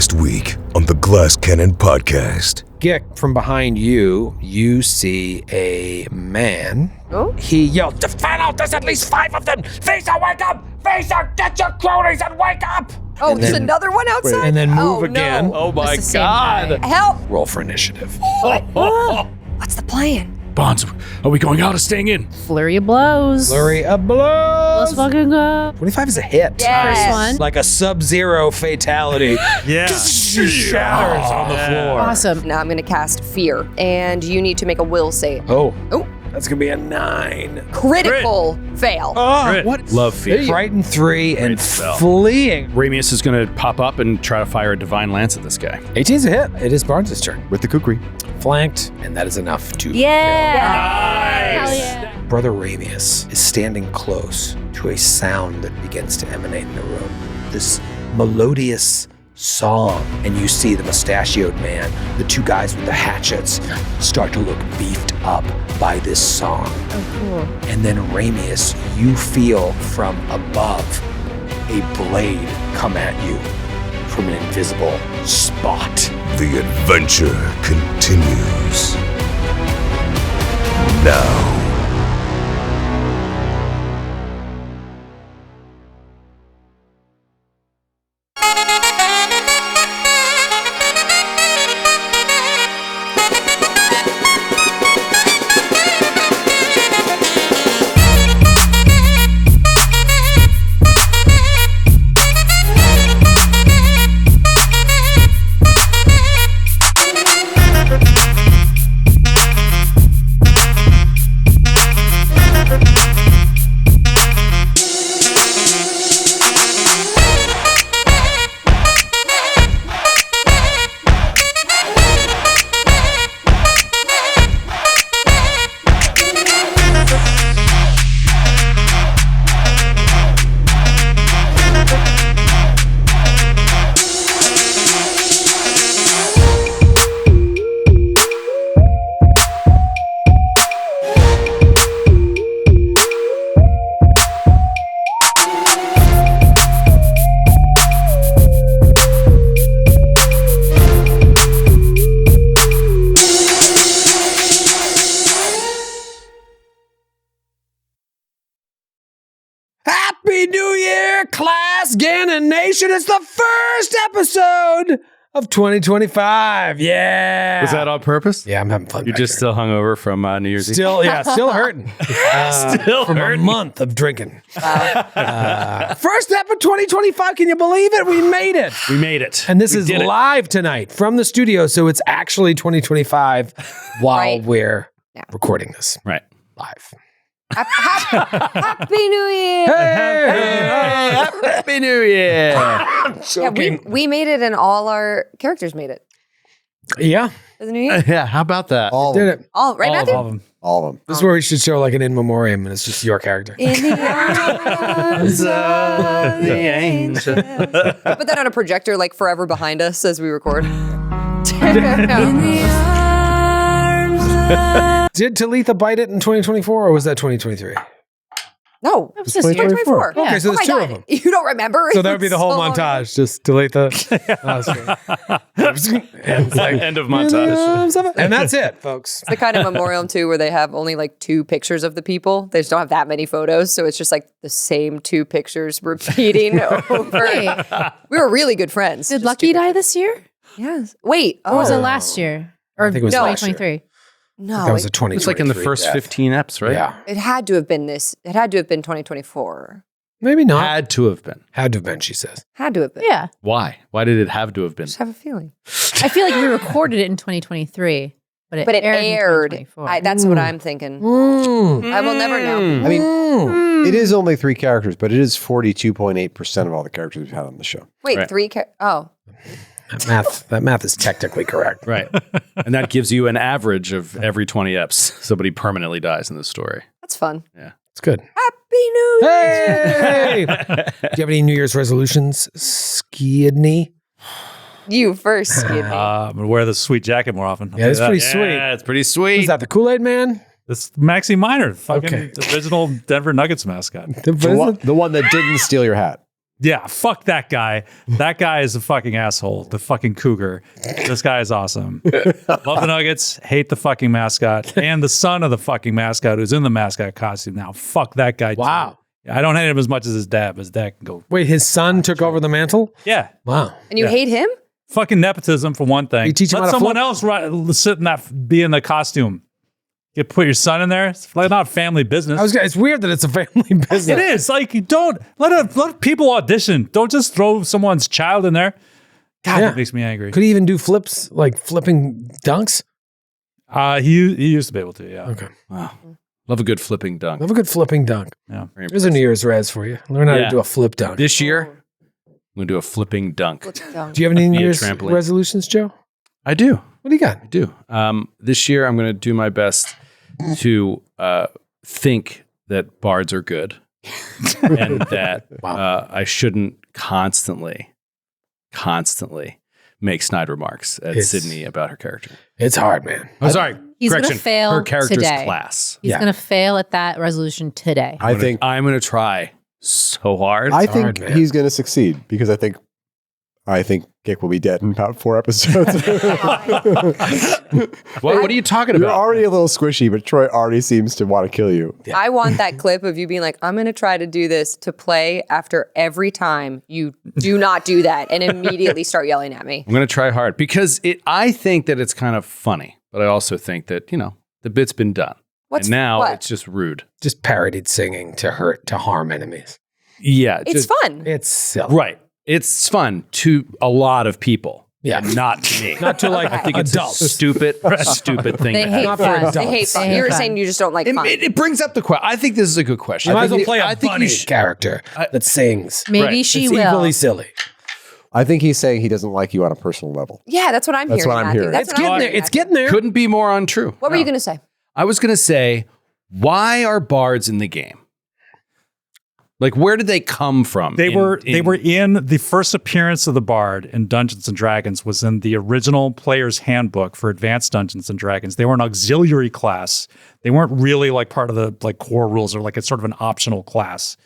last week on the Glass Cannon Podcast. Gick, from behind you, you see a man. Oh? He yelled, "Defend out! There's at least 5 of them! Visa, wake up! Visa, get your cronies and wake up!" Oh, And there's then- another one outside? And then move Oh, again. No. Oh my It's the same God. guy. Help! Roll for initiative. What's the plan? Bonds, are we going out or staying in? Flurry of blows. Flurry of blows. Let's fucking go. 25 is a hit. Yes. First one. Like a Sub-Zero fatality. Yeah. She shatters on the floor. Awesome. Now I'm going to cast Fear, and you need to make a will save. Oh, Oh, that's going to be a 9. critical fail. Oh, Crit. what? Love fear. Frightened 3 and spell. fleeing. Ramius is going to pop up and try to fire a divine lance at this guy. 18's a hit. It is Barnes' turn. With the kukri. Flanked, and that is enough to Yeah. Hell yeah. Brother Ramius is standing close to a sound that begins to emanate in the room. This melodious song, and you see the mustachioed man, the 2 guys with the hatchets, start to look beefed up by this song. Oh, cool. And then Ramius, you feel from above a blade come at you from an invisible spot. The adventure continues now. Happy New Year, Class Gannon Nation! It's the first episode of 2025. Yeah. Was that on purpose? Yeah, I'm having fun. You're back just here. still hungover from New Year's Eve? still hurting. Still from hurting. a month of drinking. First ep of 2025. Can you believe it? We made it. We made it. And this We is did it. live tonight from the studio, so it's actually 2025 while Right. we're Yeah. recording this Right. live. Happy New Year! Happy New Year. Yeah, we made it, and all our characters made it. Yeah, For the New Year? Yeah, how about that? All did of them. it. All right, Matthew? All of them. All of them. This is where we should show like an in memoriam, and it's just your character. In the arms of the angel. Put that on a projector, like forever behind us as we record. Did Talitha bite it in 2024, or was that 2023? No, That was it's this year. 2024. Yeah. Okay, so Oh there's my 2 God. of them. You don't remember? So that would be the whole So long ago. montage, just Talitha. And it's like, End of montage. and that's it, folks. It's the kind of memorial too where they have only like 2 pictures of the people. They just don't have that many photos, so it's just like the same 2 pictures repeating over. Hey, We were really good friends. did Just Lucky 2 die this year? Yes. Wait. Or was it last year? Or I think it was last year. 2023? No. That was a it, 2023. It's like in the first death. 15 eps, right? Yeah. it had to have been this. It had to have been 2024. Maybe not. Had to have been. Had to have been, she says. Had to have been. Yeah. Why? Why did it have to have been? I just have a feeling. I feel like we recorded it in 2023, but it aired. aired in 2024. That's what I'm thinking. Mm. I will never know. I mean, Mm. it is only 3 characters, but it is 42.8% of all the characters we've had on the show. Wait, Right. 3 oh. That math is technically correct. Right. And that gives you an average of every 20 eps. Somebody permanently dies in this story. That's fun. It's good. Happy New Year. Hey! Do you have any New Year's resolutions, Skidney? You first, Skidney. I'm gonna wear the sweet jacket more often. I'll Yeah, it's tell you pretty that. sweet. Yeah, it's pretty Is sweet. that the Kool-Aid Man? It's Maxie Minor, fucking Okay. original Denver Nuggets mascot. The one that didn't steal your hat. Yeah, fuck that guy. That guy is a fucking asshole. The fucking cougar. This guy is awesome. Love the Nuggets. Hate the fucking mascot. And the son of the fucking mascot who's in the mascot costume now. Fuck that guy. Wow. Too. I don't hate him as much as his dad, but his dad can go. Wait, his son took over the mantle? Yeah. Wow. And you hate him? Fucking nepotism for one thing. You teach him Let how to someone flip? else sit in that, be in the costume. You put your son in there. It's like not family business. It's weird that it's a family business. It is like you don't let people audition. Don't just throw someone's child in there. God, Yeah. that makes me angry. Could he even do flips, like flipping dunks? He used to be able to. Yeah. Okay. Wow. Love a good flipping dunk. Love a good flipping dunk. Yeah. Very There's a New Year's res for you. Learn how to do a flip dunk. This year, I'm going to do a flipping dunk. Do you have any New Be a Year's trampoline. resolutions, Joe? I do. What do you got? I do. This year, I'm going to do my best to think that bards are good and that I shouldn't constantly make snide remarks at Sydney about her character. It's hard, man. Oh, sorry. He's going to Correction. fail Her character's today. class. He's going to fail at that resolution today. I think I'm going to try so hard. I hard, think man. he's going to succeed because I think Gick will be dead in about 4 episodes. What are you talking You're about? already a little squishy, but Troy already seems to want to kill you. I want that clip of you being like, I'm going to try to do this to play after every time you do not do that and immediately start yelling at me. I'm going to try hard because I think that it's kind of funny, but I also think that, the bit's been done. What's- and now what? it's just rude. Just parodied singing to harm enemies. Yeah. It's fun. It's silly. Right. It's fun to a lot of people. Yeah. And not to me. Not to like I think it's adults. a stupid thing. They to hate have. Not for fun. adults. They hate fun. You were saying you just don't like fun. It brings up the question. I think this is a good question. You might I as well think play a I think bunny you should- character that sings. Maybe Right. she It's will. equally silly. I think he's saying he doesn't like you on a personal level. Yeah, that's what I'm That's hearing. what I'm Matthew. hearing. That's It's what I'm getting there. hearing, It's Matthew. getting there. Couldn't be more untrue. What were you going to say? I was going to say, why are bards in the game? Like, where did they come from? They were in the first appearance of the Bard in Dungeons and Dragons was in the original player's handbook for Advanced Dungeons and Dragons. They were an auxiliary class. They weren't really like part of the like core rules or like it's sort of an optional class.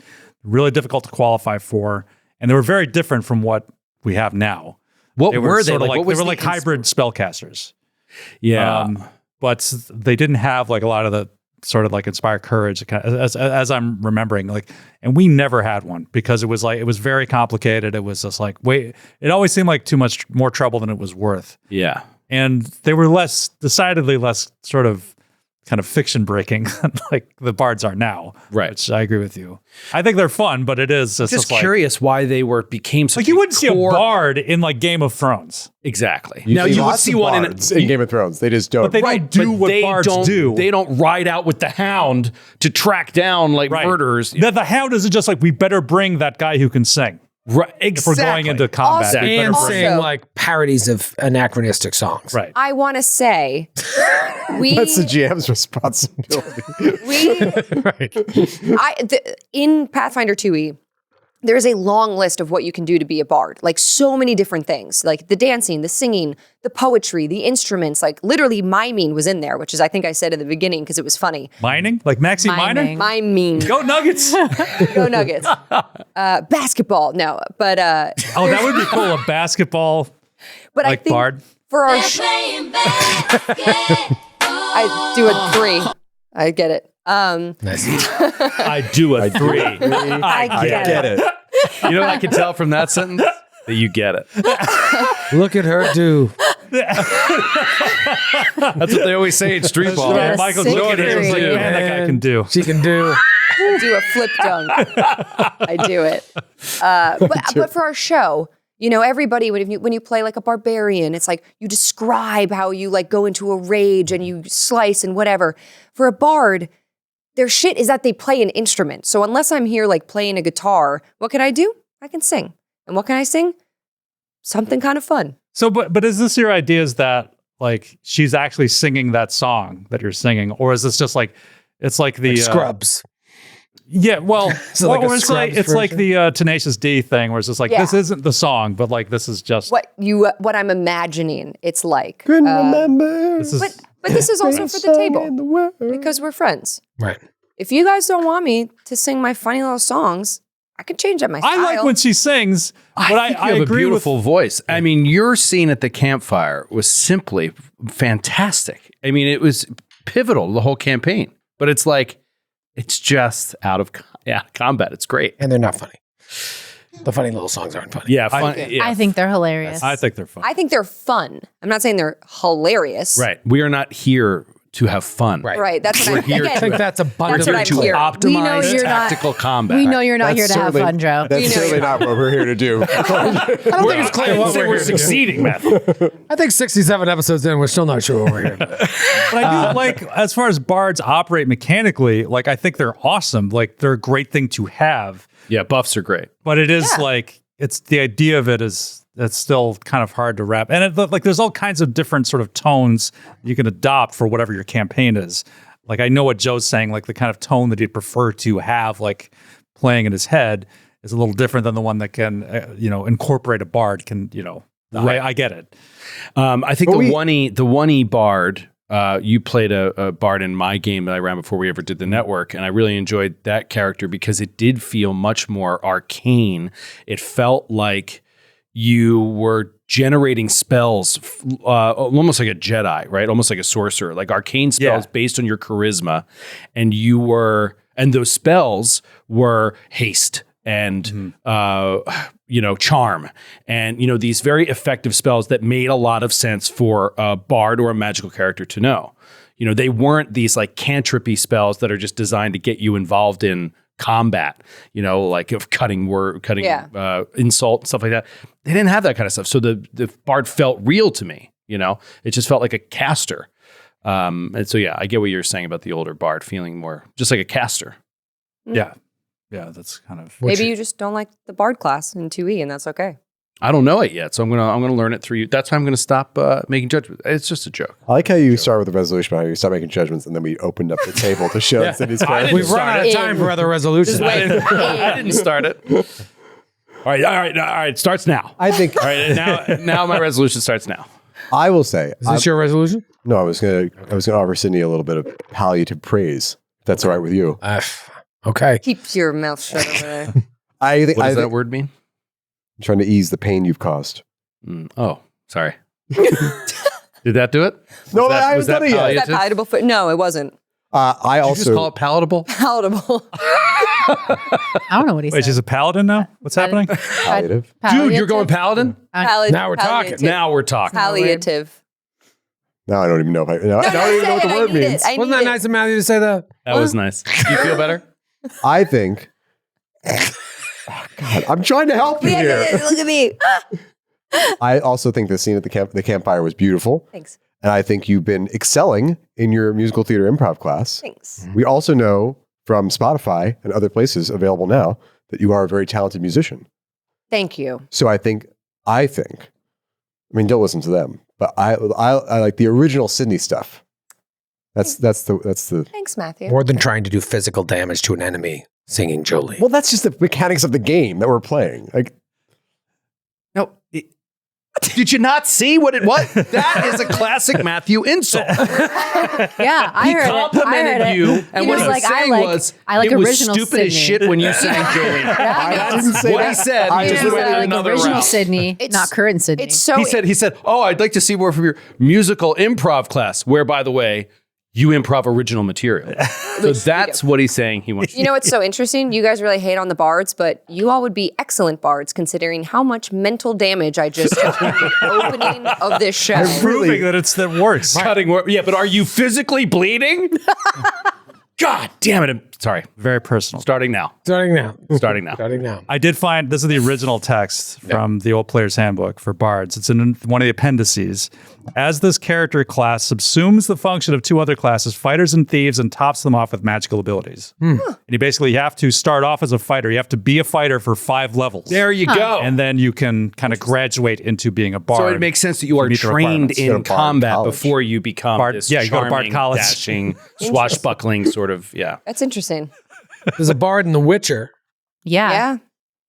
Really difficult to qualify for, and they were very different from what we have now. What were they? sort of Like, what they was were the like hybrid spellcasters. Yeah. But they didn't have like a lot of the sort of like inspire courage as I'm remembering, like, and we never had one because it was very complicated. It was just like, it always seemed like too much more trouble than it was worth. Yeah. And they were decidedly less sort of kind of fiction breaking like the bards are now. Right. Which I agree with you. I think they're fun, but it is Just like, curious why they became such like you wouldn't see a core- bard in like Game of Thrones. Exactly. You now see you would lots see of one bards in Game of Thrones. They just don't. But they don't do what bards do. They don't ride out with the hound to track down like murderers. The hound isn't just like, we better bring that guy who can sing. Right. If Exactly. we're going into combat. Also- we better And bring- saying like parodies of anachronistic songs. right. I want to say That's the GM's responsibility. in Pathfinder 2e, there is a long list of what you can do to be a bard. Like so many different things, like the dancing, the singing, the poetry, the instruments, like literally miming was in there, which is I think I said at the beginning because it was funny. Mining? Like Maxi Miming. Miner? Miming. Go Nuggets! Go Nuggets. Basketball. No, but Oh, that would be cool. A basketball but I like think bard. for our I do a 3. I get it. Nice. I do a 3. I get it. You know what I can tell from that sentence? That you get it. Look at her do. That's what they always say in street ball. Yeah. Michael's Sick looking at it. He's like, three. man, that guy can do. She can do. I do a flip dunk. I do it. But for our show, you know, everybody, when you play like a barbarian, it's like you describe how you like go into a rage and you slice and whatever. For a bard, their shit is that they play an instrument. So unless I'm here like playing a guitar, what can I do? I can sing. And what can I sing? Something kind of fun. So, but is this your idea? Is that like she's actually singing that song that you're singing, or is this just like it's like the Scrubs. Yeah, well, So like a or it's like Scrubs it's like the Tenacious D thing, where it's just like Yeah. this isn't the song, but like this is just What I'm imagining it's like. Couldn't remember. this is But this is also for the table because we're friends. Right. If you guys don't want me to sing my funny little songs, I could change up my style. I like when she sings, but I think you have agree a beautiful voice. I mean, your scene at the campfire was simply fantastic. I mean, it was pivotal, the whole campaign. But it's like, it's just out of combat. It's great. And they're not funny. The funny little songs aren't funny. Yeah, I think they're hilarious. I think they're fun. I think they're fun. I'm not saying they're hilarious. Right. We are not here to have fun. Right. That's what I'm here I think that's abundant. That's what I'm hearing. We know Optimize you're not- tactical combat. we know you're not here That's to have certainly- fun, Joe. That's certainly not what we're here to do. I don't think it's clear what we're here to do. succeeding, Matthew. I think 67 episodes in, we're still not sure what we're here to do. But I do like, as far as bards operate mechanically, like I think they're awesome. Like they're a great thing to have. Yeah, buffs are great. But it is like, it's the idea of it is, it's still kind of hard to wrap. And like there's all kinds of different sort of tones you can adopt for whatever your campaign is. Like I know what Joe's saying, like the kind of tone that he'd prefer to have like playing in his head is a little different than the one that can, incorporate a bard can, Right. I get it. I think the 1E bard, you played a bard in my game that I ran before we ever did the network, and I really enjoyed that character because it did feel much more arcane. It felt like you were generating spells almost like a Jedi, right? Almost like a sorcerer, like arcane spells based on your charisma. And those spells were haste and, charm and, these very effective spells that made a lot of sense for a bard or a magical character to know. They weren't these like cantripy spells that are just designed to get you involved in combat, like of cutting insult, stuff like that. They didn't have that kind of stuff. So the bard felt real to me, it just felt like a caster. And so, I get what you're saying about the older bard feeling more just like a caster. Yeah. Yeah. That's kind of. Maybe you just don't like the bard class in 2E and that's okay. I don't know it yet, so I'm gonna learn it through you. That's how I'm gonna stop making judgments. It's just a joke. I like how you start with the resolution, how you start making judgments, and then we opened up the table to show us that he's We've run out of time for other resolutions. I didn't start it. All right. It starts now. I think. All right, now my resolution starts now. I will say. Is this your resolution? No, I was gonna offer Sydney a little bit of palliative praise. If that's all right with you. Okay. Keep your mouth shut over there. I think. What does that word mean? I'm trying to ease the pain you've caused. Oh, sorry. Did that do it? No, I haven't was done that it yet. Is that palatable foot? No, it wasn't. I Did you also just call it palatable? Palatable. I don't know what he said. Wait, she's a paladin now? What's happening? palliative. Dude, you're going paladin? Now we're talking. Now we're talking. Palliative. Now I don't even know if I don't even know what the word means. Wasn't that nice of Matthew to say that? That was nice. Do you feel better? I think. God, I'm trying to help you here. Look at me. I also think the scene at the campfire was beautiful. Thanks. And I think you've been excelling in your musical theater improv class. Thanks. We also know from Spotify and other places available now that you are a very talented musician. Thank you. So I mean, don't listen to them, but I like the original Sydney stuff. That's the. Thanks, Matthew. More than trying to do physical damage to an enemy, singing Jolie. Well, that's just the mechanics of the game that we're playing. Like, No. Did you not see what it was? That is a classic Matthew insult. Yeah, I He heard it. I heard complimented it. you, He and what was he was like, saying was, I like it was original stupid Sydney. as shit when you sang Jolene. I didn't say What that. he said, I he just just went went like another original route. Sydney, It's- not current Sydney. It's so. He said, oh, I'd like to see more from your musical improv class, where, by the way, you improv original material. So that's what he's saying he wants. You know what's so interesting? You guys really hate on the bards, but you all would be excellent bards considering how much mental damage I just took in the opening of this show. Proving that works. Cutting work. Yeah, but are you physically bleeding? God damn it. I'm sorry. Very personal. Starting now. Starting now. Starting now. Starting now. I did find this is the original text from the Old Player's Handbook for Bards. It's in one of the appendices. As this character class subsumes the function of two other classes, fighters and thieves, and tops them off with magical abilities. And you basically have to start off as a fighter. You have to be a fighter for 5 levels. There you go. And then you can kind of graduate into being a bard. So it makes sense that you are meet the trained requirements. You go in to Bard combat College. before you become Bard- this yeah, you go to Bard charming, College. dashing, swashbuckling sort of, That's interesting. There's a bard in The Witcher. yeah. Yeah.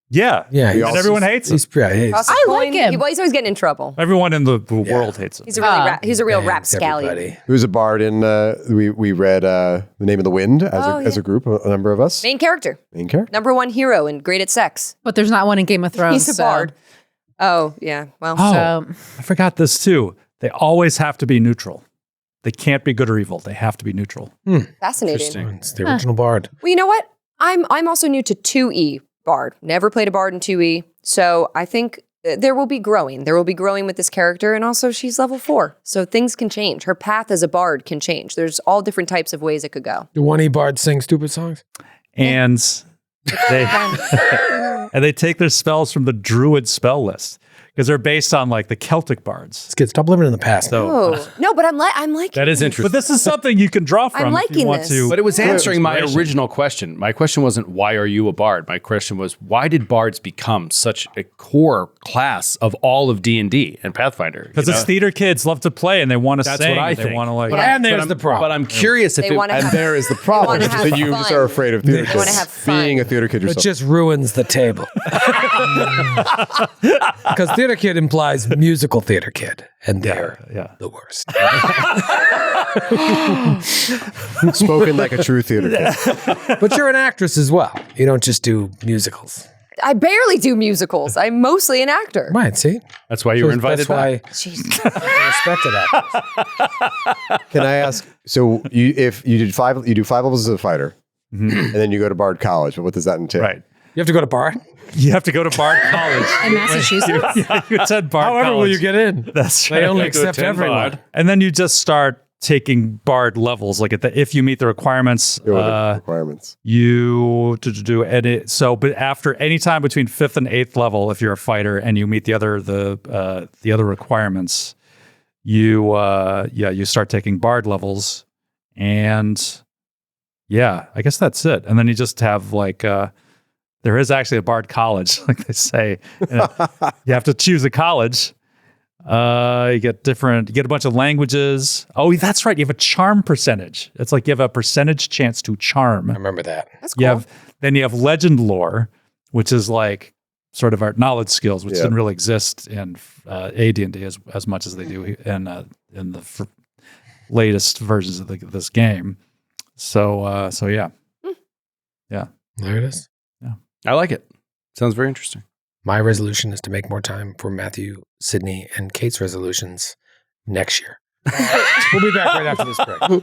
Yeah. Yeah, And everyone hates him. Toss a I coin. like him. He's always getting in trouble. Everyone in the world hates him. He's a really he's a real rapscallion. Everybody. Who's a bard in? We read The Name of the Wind as a group, a number of us. Main character, Main character. number one hero and great at sex. But there's not one in Game of Thrones. He's a bard. Oh yeah, well, Oh, So I forgot this too. They always have to be neutral. They can't be good or evil. They have to be neutral. fascinating. It's the original bard. Well, you know what? I'm also new to 2E bard. Never played a bard in 2E, so I think there will be growing. There will be growing with this character, and also she's level 4, so things can change. Her path as a bard can change. There's all different types of ways it could go. Do one bards sing stupid songs? And they take their spells from the druid spell list because they're based on like the Celtic bards. Let's get stop living in the past. So Oh no, but I'm like That is interesting. but this is something you can draw from I'm if you liking want this. to. But it was answering my inspiration. original question. My question wasn't, why are you a bard? My question was, why did bards become such a core class of all of D&D and Pathfinder? Because it's theater kids love to play and they want to That's sing. what I They think. want to like. And there's the problem. But I'm curious if They wanna And have- there is the problem wanna have that you fun. are afraid of theater They wanna kids. have fun. Being a theater kid It yourself. just ruins the table. Because theater kid implies musical theater kid, and they're the worst. Spoken like a true theater kid. But you're an actress as well. You don't just do musicals. I barely do musicals. I'm mostly an actor. Right, see? that's why you were invited That's back. why Jeez. I respected actors. Can I ask? So if you do 5 levels as a fighter, and then you go to Bard College. But what does that entail? Right. You have to go to Bard? You have to go to Bard College. in Massachusetts. You attend Bard However College. will you get in? That's They right. only accept everyone. And then you just start taking Bard levels. Like if you meet the requirements, Here are the requirements. you to do edit. So, but after any time between 5th and 8th level, if you're a fighter and you meet the other requirements, you start taking Bard levels, and I guess that's it. And then you just have like there is actually a Bard College, like they say. And you have to choose a college. You get a bunch of languages. Oh, that's right. You have a charm percentage. It's like you have a percentage chance to charm. I remember that. That's cool. You have legend lore, which is like sort of our knowledge skills, which Yeah. didn't really exist in AD&D as much as they do in the latest versions of this game. So yeah. There it is. I like it. Sounds very interesting. My resolution is to make more time for Matthew, Sydney, and Kate's resolutions next year. We'll be back right after this break.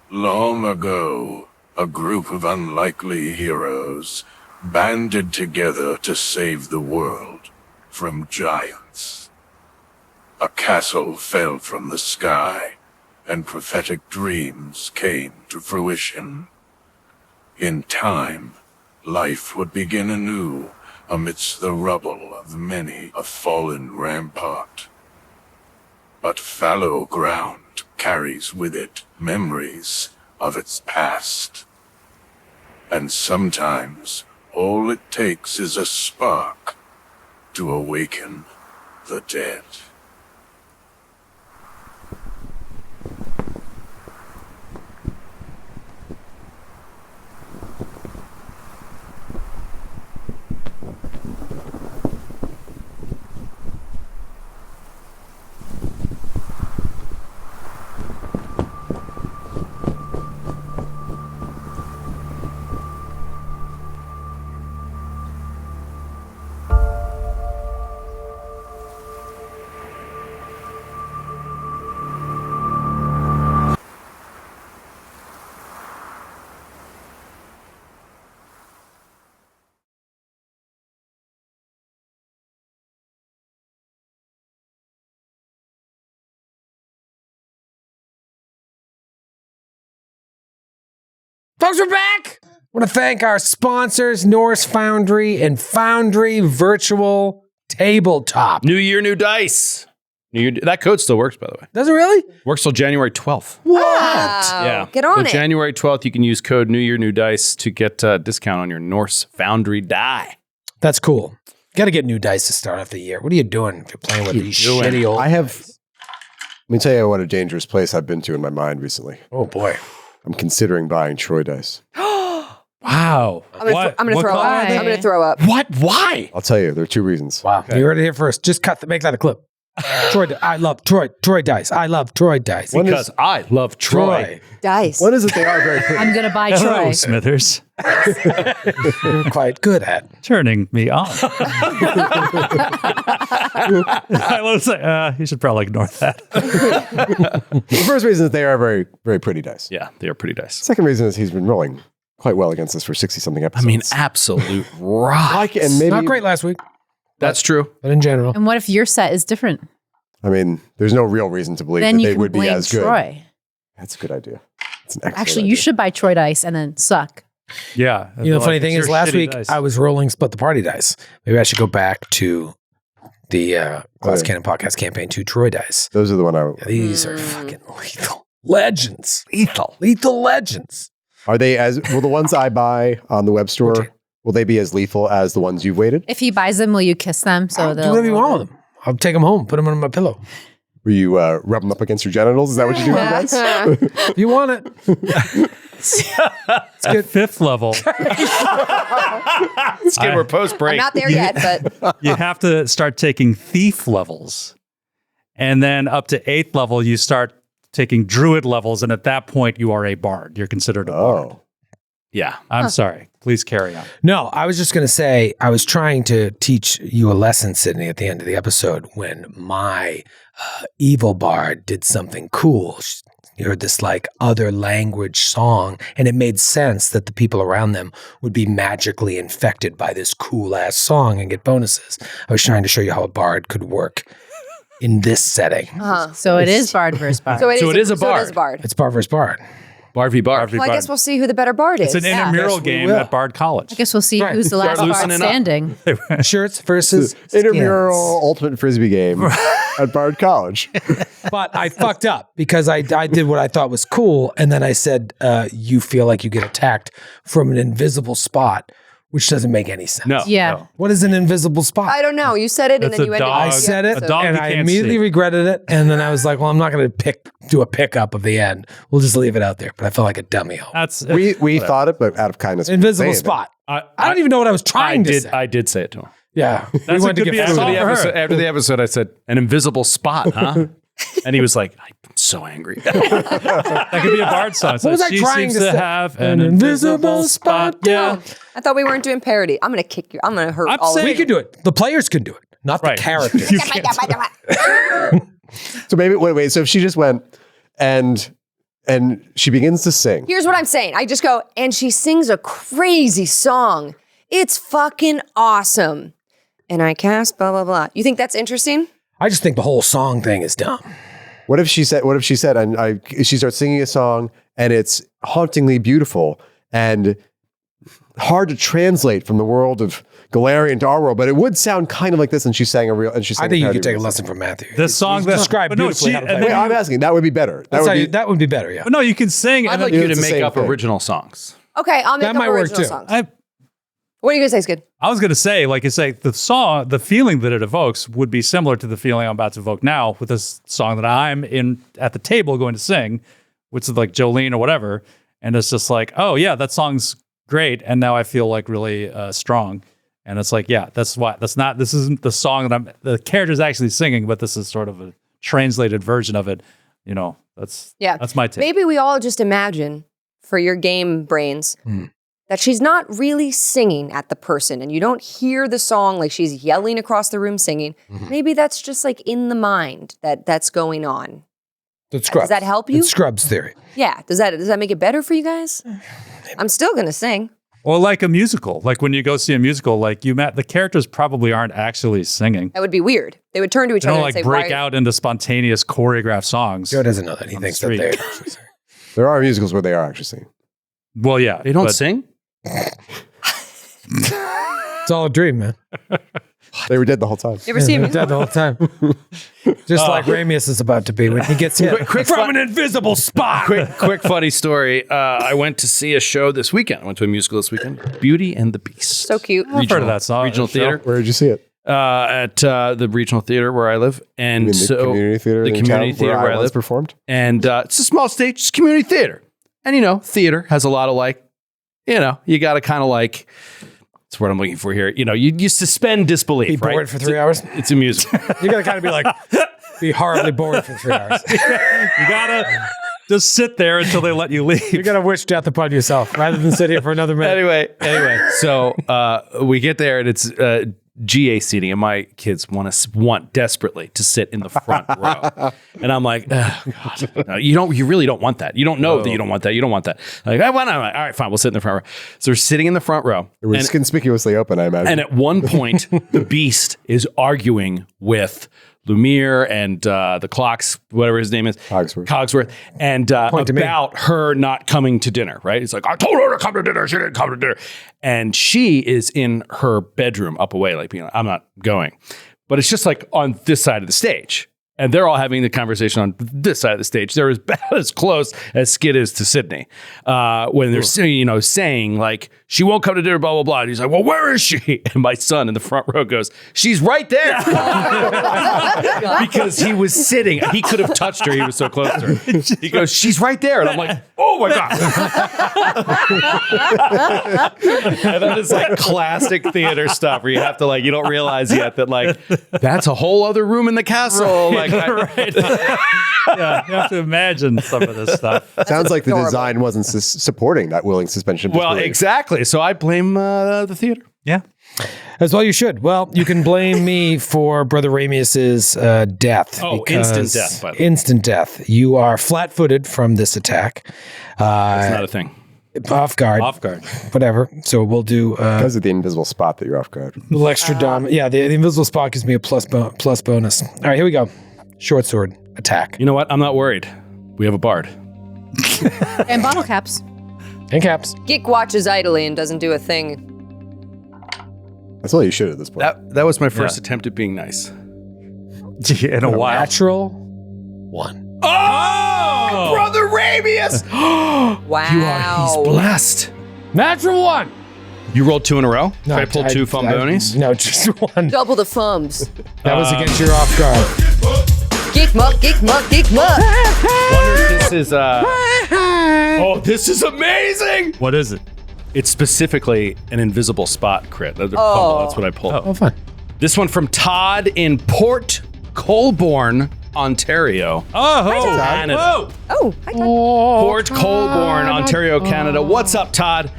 Long ago, a group of unlikely heroes banded together to save the world from giants. A castle fell from the sky, and prophetic dreams came to fruition. In time, life would begin anew amidst the rubble of many a fallen rampart. But fallow ground carries with it memories of its past. And sometimes all it takes is a spark to awaken the dead. Folks, we're back. I want to thank our sponsors, Norse Foundry and Foundry Virtual Tabletop. New year, new dice. That code still works, by the way. Does it really? Works till January 12th. What? Yeah. Get on so it. January 12th, you can use code New Year, New Dice to get a discount on your Norse Foundry die. That's cool. Got to get new dice to start off the year. What are you doing if you're playing with these shitty old Let me tell you what a dangerous place I've been to in my mind recently. Oh, boy. I'm considering buying Troy dice. Wow. I'm gonna throw up. Why? I'm gonna throw up. What? Why? I'll tell you, there are two reasons. Wow. You heard it here first. Just make that a clip. I love Troy dice. I love Troy dice. Because I love Troy. Dice. One is that they are very pretty. I'm going to buy Hello, Troy. Smithers. You're quite good at. Turning me on. I was like, you should probably ignore that. The first reason is that they are very, very pretty dice. Yeah, they are pretty dice. Second reason is he's been rolling quite well against us for 60-something I episodes. mean, absolute rock. like it, and maybe Not great last week, That's true. but in general. And what if your set is different? I mean, there's no real reason to believe Then that you they can would be blame as good. Troy. That's a good idea. It's an excellent Actually, idea. you should buy Troy dice and then suck. Yeah. You know, the funny Like, thing it's is, your last shitty week dice. I was rolling split the party dice. Maybe I should go back to the Glass yeah. Cannon Podcast campaign 2 Troy dice. Those are the one I. These are fucking lethal legends. Lethal legends. Are they as will the ones I buy on the web store? Will they be as lethal as the ones you've waited? If he buys them, will you kiss them? So Do whatever you want with them. I'll take them home, put them on my pillow. Will you rub them up against your genitals? Is that what you do with the dice? If you want it. It's good. 5th level. Let's get we're post I'm break. not there yet, but You have to start taking thief levels. And then up to 8th level, you start taking druid levels. And at that point, you are a bard. You're considered a bard. Oh, Yeah. I'm sorry. Please carry on. No, I was just going to say, I was trying to teach you a lesson, Sydney, at the end of the episode when my evil bard did something cool. You heard this like other language song, and it made sense that the people around them would be magically infected by this cool ass song and get bonuses. I was trying to show you how a bard could work in this setting. So it is Bard versus Bard. so it is a bard. So it is a bard. It's bard versus bard. Bard v. Bard. Well, I guess we'll see who the better bard is. It's an Yeah. intramural Yes, we game will. at Bard College. I guess we'll see who's the last Start Bard loosening up. standing. Shirts versus intramural skins. ultimate frisbee game at Bard College. But I fucked up because I did what I thought was cool. And then I said, you feel like you get attacked from an invisible spot, which doesn't make any sense. No. Yeah. no. What is an invisible spot? I don't know. You said it, and That's then a you ended. dog. I said it, A dog and you I can't immediately see. regretted it. And then I was like, well, I'm not going to do a pickup of the end. We'll just leave it out there. But I felt like a dummy. That's We thought it, but out of kindness. we Invisible didn't say spot. I I don't even know what I was trying to say. I did say it to him. Yeah. We a went to could be get a food. song for her. After the episode, I said, an invisible spot, huh? And he was like, I'm so angry. That could be a Bard song. What was I she trying seems to say? have an invisible spot. Yeah. I thought we weren't doing parody. I'm gonna kick you. I'm gonna hurt I'm all of saying- We you. can do it. The players can do it, not Right. the characters. You can't- So maybe wait. So if she just went and she begins to sing. Here's what I'm saying. I just go, and she sings a crazy song. It's fucking awesome. And I cast blah blah blah. You think that's interesting? I just think the whole song thing is dumb. What if she said? And she starts singing a song, and it's hauntingly beautiful and hard to translate from the world of Galarian to our world, but it would sound kind of like this. And she sang a real. And she sang I think you parody could take a version. lesson from Matthew. The song that described but no, beautifully she- how to and play. Wait, I'm asking. That would be better. That would be better, yeah. But no, you can sing. I'd and like then- you to It's the make same up thing. original songs. Okay, I'll make That up might work original too. songs. I What do you guys say is good? was going to say, like you say, the song, the feeling that it evokes would be similar to the feeling I'm about to evoke now with this song that I'm in at the table going to sing, which is like Jolene or whatever. And it's just like, oh yeah, that song's great. And now I feel like really strong. And it's like, yeah, this isn't the song that the character's actually singing, but this is sort of a translated version of it. You know, that's my take. Maybe we all just imagine for your game brains that she's not really singing at the person and you don't hear the song like she's yelling across the room singing. Maybe that's just like in the mind that's going on. It's Scrubs. Does that help you? It's Scrubs theory. Yeah. Does that make it better for you guys? I'm still going to sing. Or like a musical, like when you go see a musical, like the characters probably aren't actually singing. That would be weird. They would turn to each They other don't and like say, break "Why-" out into spontaneous choreographed songs. Joe doesn't know that. He On the thinks that street. they're actually singing. There are musicals where they are actually singing. Well, yeah. They don't but sing? It's all a dream, man. They were dead the whole time. You ever see They're him? dead the whole time. Just like Ramius is about to be when he gets hit from an invisible spot. Quick funny story. I went to see a show this weekend. I went to a musical this weekend. Beauty and the Beast. So cute. I've heard of that song. Regional theater. Where did you see it? At the regional theater where I live. And In the so community theater. the in community town theater where I was live. performed. And it's a small stage, it's community theater. And theater has a lot of you got to kind of like, that's what I'm looking for here. You suspend disbelief, Be right? bored for 3 hours. It's a musical. You gotta kind of be like, be horribly bored for 3 hours. You gotta just sit there until they let you leave. You gotta wish death upon yourself rather than sit here for another minute. Anyway, so we get there and it's GA seating, and my kids want desperately to sit in the front row, and I'm like, oh, God, no, you really don't want that. You don't know that you don't want that. You don't want that. Like, I want to. All right, fine, we'll sit in the front row. So we're sitting in the front row. It was conspicuously open, I imagine. And at one point, the Beast is arguing with Lumiere and the Clocks, whatever his name is, Cogsworth, and about her not coming to dinner, right? It's like, I told her to come to dinner. She didn't come to dinner. And she is in her bedroom up away, like, I'm not going. But it's just like on this side of the stage. And they're all having the conversation on this side of the stage. They're about as close as Skid is to Sydney. When they're saying like, she won't come to dinner, blah, blah, blah. And he's like, well, where is she? And my son in the front row goes, she's right there. Because he was sitting. He could have touched her. He was so close to her. He goes, she's right there. And I'm like, oh my God. And that is like classic theater stuff where you have to you don't realize yet that that's a whole other room in the castle. Right. Yeah, you have to imagine some of this stuff. Sounds like the design wasn't supporting that willing suspension of Well, disbelief. exactly. So I blame the theater. Yeah. As well you should. Well, you can blame me for Brother Ramius's death. Oh, instant death, by the way. Instant death. You are flat-footed from this attack. That's not a thing. Off guard. Off guard. Whatever. So we'll do because of the invisible spot that you're off guard. a little extra dom. Yeah, the invisible spot gives me a plus bonus. All right, here we go. Short sword attack. You know what? I'm not worried. We have a bard. And bottle caps. And caps. Geek watches idly and doesn't do a thing. That's all you should at this point. That was my first attempt at being nice. In a while. Natural 1. Oh, Brother Ramius! Wow. He's blessed. Natural 1. You rolled 2 in a row? No, I pulled 2 fumbonies? No, just 1. Double the fums. That was against your off guard. Geek muck, geek muck, geek muck. Wonder if this is oh, this is amazing! What is it? It's specifically an invisible spot crit. That's what I pulled. Oh, fun. This one from Todd in Port Colborne, Ontario. Oh, Canada. whoa. Oh, hi, Todd. Port Colborne, Ontario, Canada. What's up, Todd?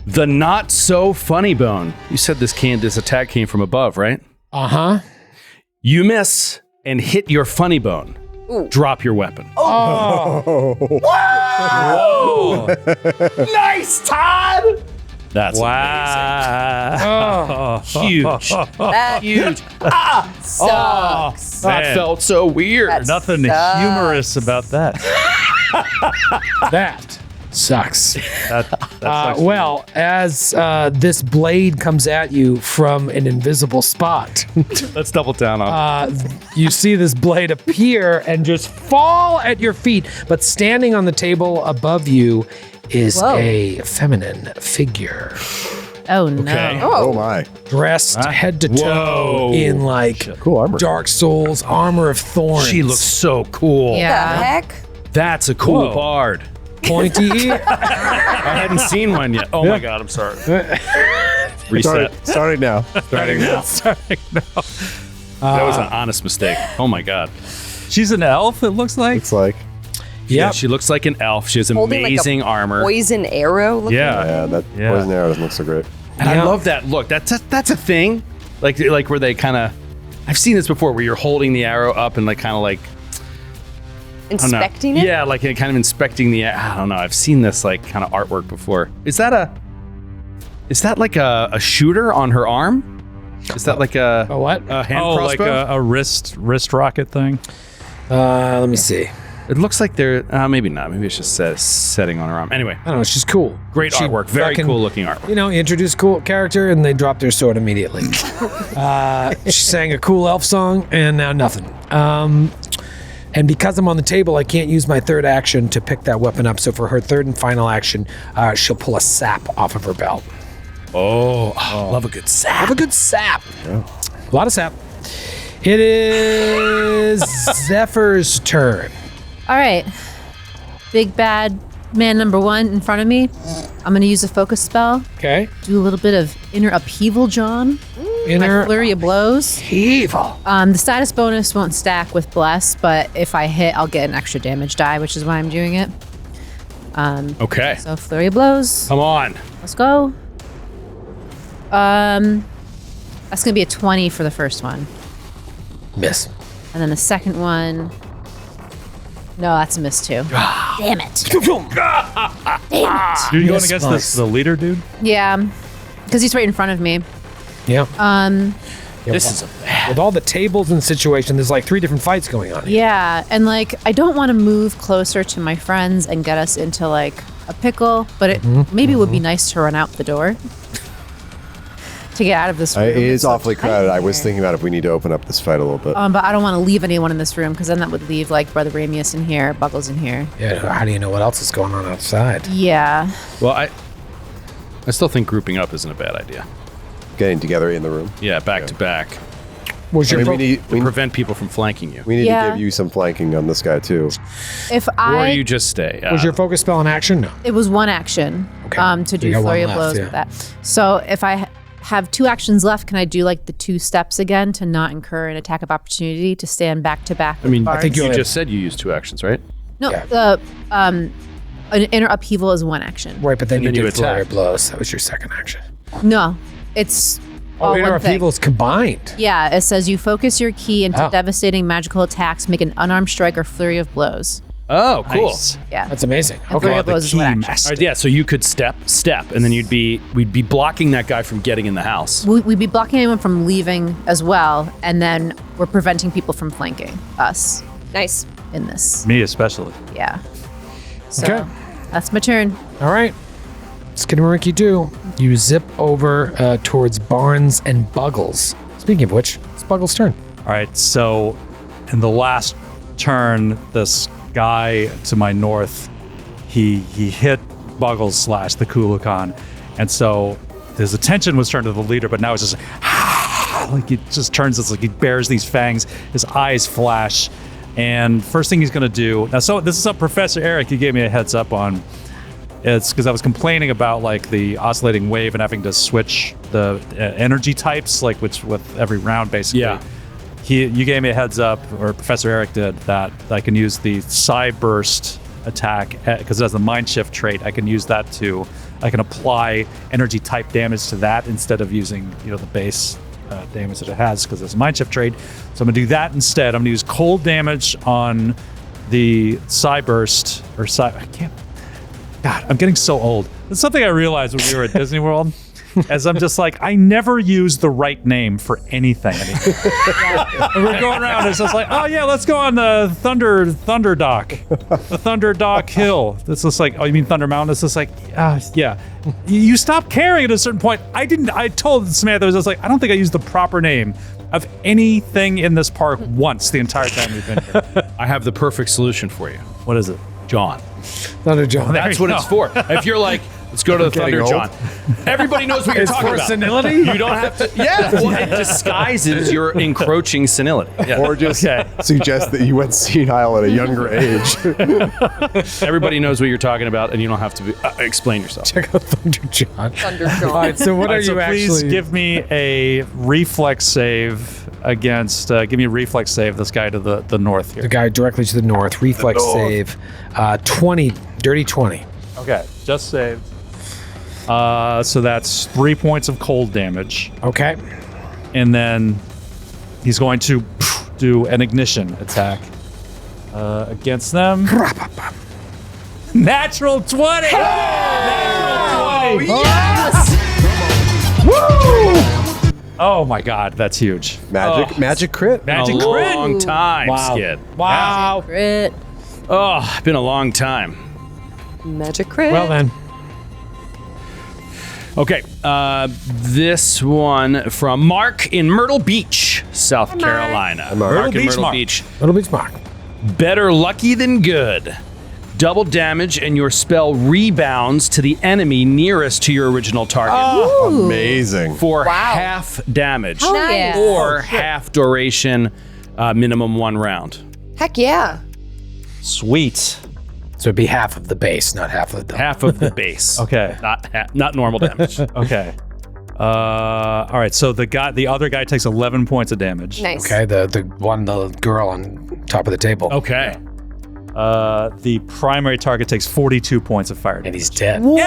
The not so funny bone. You said this attack came from above, right? Uh-huh. You miss and hit your funny bone. Ooh. Drop your weapon. Whoa. Nice, Todd! That's Wow. huge. That Huge. sucks. That felt so weird. That Nothing sucks. humorous about that. That sucks. That sucks. Well, as this blade comes at you from an invisible spot, Let's double down on you see this blade appear and just fall at your feet. But standing on the table above you is Whoa. a feminine figure, Oh, no. Okay. Oh my. dressed head to toe Whoa. in Cool armor. Dark Souls armor of thorns. She looks so cool. The Yeah. heck? That's a cool Whoa. bard. pointy ear. I hadn't seen one yet. Oh my God, I'm sorry. Reset. Starting now. Starting now. Starting now. That was an honest mistake. Oh my God. She's an elf, it looks like. It's like, Yeah, Yep. she looks like an elf. She has Holding amazing like a armor. Poison arrow? Looking Yeah. that Yeah. poison arrow doesn't look so great. And I Yeah. love that look. That's a thing. Like where they kind of, I've seen this before where you're holding the arrow up and kind of I don't know. Inspecting it? Yeah, like kind of inspecting the. I don't know. I've seen this kind of artwork before. Is that like a shooter on her arm? Is that like A what? a hand Oh, like crossbow? a wrist rocket thing. Let me see. It looks like they're maybe not. Maybe it's just setting on her arm. Anyway, I don't know. She's cool. great She artwork. Very fucking- cool looking artwork. You know, you introduce a cool character and they drop their sword immediately. She sang a cool elf song and now nothing. And because I'm on the table, I can't use my third action to pick that weapon up. So for her third and final action, she'll pull a sap off of her belt. Oh, love a good sap. Have a good sap. A lot of sap. It is Zephyr's turn. All right. Big bad man number 1 in front of me. I'm going to use a focus spell. Okay. Do a little bit of inner upheaval, John. My flurry of blows. evil. The status bonus won't stack with bless, but if I hit, I'll get an extra damage die, which is why I'm doing it. Okay. So flurry of blows. Come on. Let's go. That's gonna be a 20 for the first one, Miss. and then the second one. No, that's a miss too. Damn it. You're going Yes, against nice. the leader, dude? Yeah, because he's right in front of me. Yeah. This is a bad. With all the tables and situation, there's like 3 different fights going on. Yeah, and like I don't want to move closer to my friends and get us into like a pickle, but it maybe would be nice to run out the door to get out of this room. It is It's so awfully tight crowded. in I was here. thinking about if we need to open up this fight a little bit. But I don't want to leave anyone in this room because then that would leave like Brother Ramius in here, Buggles in here. Yeah. How do you know what else is going on outside? Yeah. Well, I still think grouping up isn't a bad idea. Getting together in the room. Yeah, back to back Was I your mean, we fo- need, to prevent people from flanking you. we need Yeah. to give you some flanking on this guy too. If Or you just stay. was your focus spell in action? No. it was one action Okay. to So you do got flurry one of left, blows yeah. with that. So if I have 2 actions left, can I do like the 2 steps again to not incur an attack of opportunity to stand back to back? I mean, with I think Bards? you only- just said you used 2 actions, right? No, Yeah. the an inner upheaval is 1 action. Right, but then And you then you did flurry attack. of blows. That was your second action. No, it's all inner one thing. upheavals combined. Yeah, it says you focus your key into Oh. devastating magical attacks, make an unarmed strike or flurry of blows. Oh, cool. Nice. Yeah. That's amazing. And Okay. flurry of blows is one action. All right, yeah, so you could step, and then we'd be blocking that guy from getting in the house. We'd be blocking anyone from leaving as well, and then we're preventing people from flanking us Nice. in this. Me especially. Yeah. So Okay. that's my turn. All right. Skidamarinky do. You zip over towards Barnes and Buggles. Speaking of which, it's Buggles' turn. All right, so in the last turn, this guy to my north, he hit Buggles / the Kulakan, and so his attention was turned to the leader, but now it's just like he just turns. It's like he bares these fangs. His eyes flash, and first thing he's gonna do now. So this is what Professor Eric, you gave me a heads up on. It's because I was complaining about like the oscillating wave and having to switch the energy types, like which with every round basically. Yeah. You gave me a heads up, or Professor Eric did, that I can use the Psy Burst attack because it has the Mind Shift trait. I can use that I can apply energy type damage to that instead of using the base damage that it has because it's a Mind Shift trait. So I'm gonna do that instead. I'm gonna use cold damage on the Psy Burst or Psy. I can't. God, I'm getting so old. It's something I realized when we were at Disney World. As I'm just like, I never use the right name for anything anymore. And we're going around, it's just like, oh yeah, let's go on the Thunder Dock. The Thunder Dock Hill. It's just like, oh, you mean Thunder Mountain? It's just like, yeah. You stop caring at a certain point. I told Samantha, I was just like, I don't think I used the proper name of anything in this park once the entire time we've been here. I have the perfect solution for you. What is it? John. Thunder John. That's what it's for. If you're like, let's go to the Getting Thunder old. John. Everybody knows what you're It's talking for about. senility? You don't have to. Yeah. Well, it disguises your encroaching senility. Yeah. Or just suggest that you went senile at a younger age. Everybody knows what you're talking about, and you don't have to explain yourself. Check out Thunder John. Thunderstorm. All right, so what All are right, so you please actually... give me a reflex save against. Give me a reflex save. This guy to the north here. The guy directly to the north. Reflex save. 20. Dirty 20. Okay, just saved. So that's 3 points of cold damage, Okay. and then he's going to do an ignition attack against them. Natural 20. Natural 20. Woo! Oh my God, that's huge. Magic crit. Magic a crit. long time, Skid. Wow. Crit. Oh, been a long time. Magic crit. Well then. Okay, this one from Mark in Myrtle Beach, South Carolina. Mark in Myrtle Beach. Little Beach Mark. Better lucky than good. Double damage and your spell rebounds to the enemy nearest to your original target Amazing. for half damage Hell yeah. or half duration, minimum 1 round. Heck yeah. Sweet. So it'd be half of the base, not half of the Half of the base. Okay. Not normal damage. Okay. All right. So the other guy takes 11 points of damage. Nice. Okay, the girl on top of the table. Okay. The primary target takes 42 points of fire And damage. he's dead. Amazing!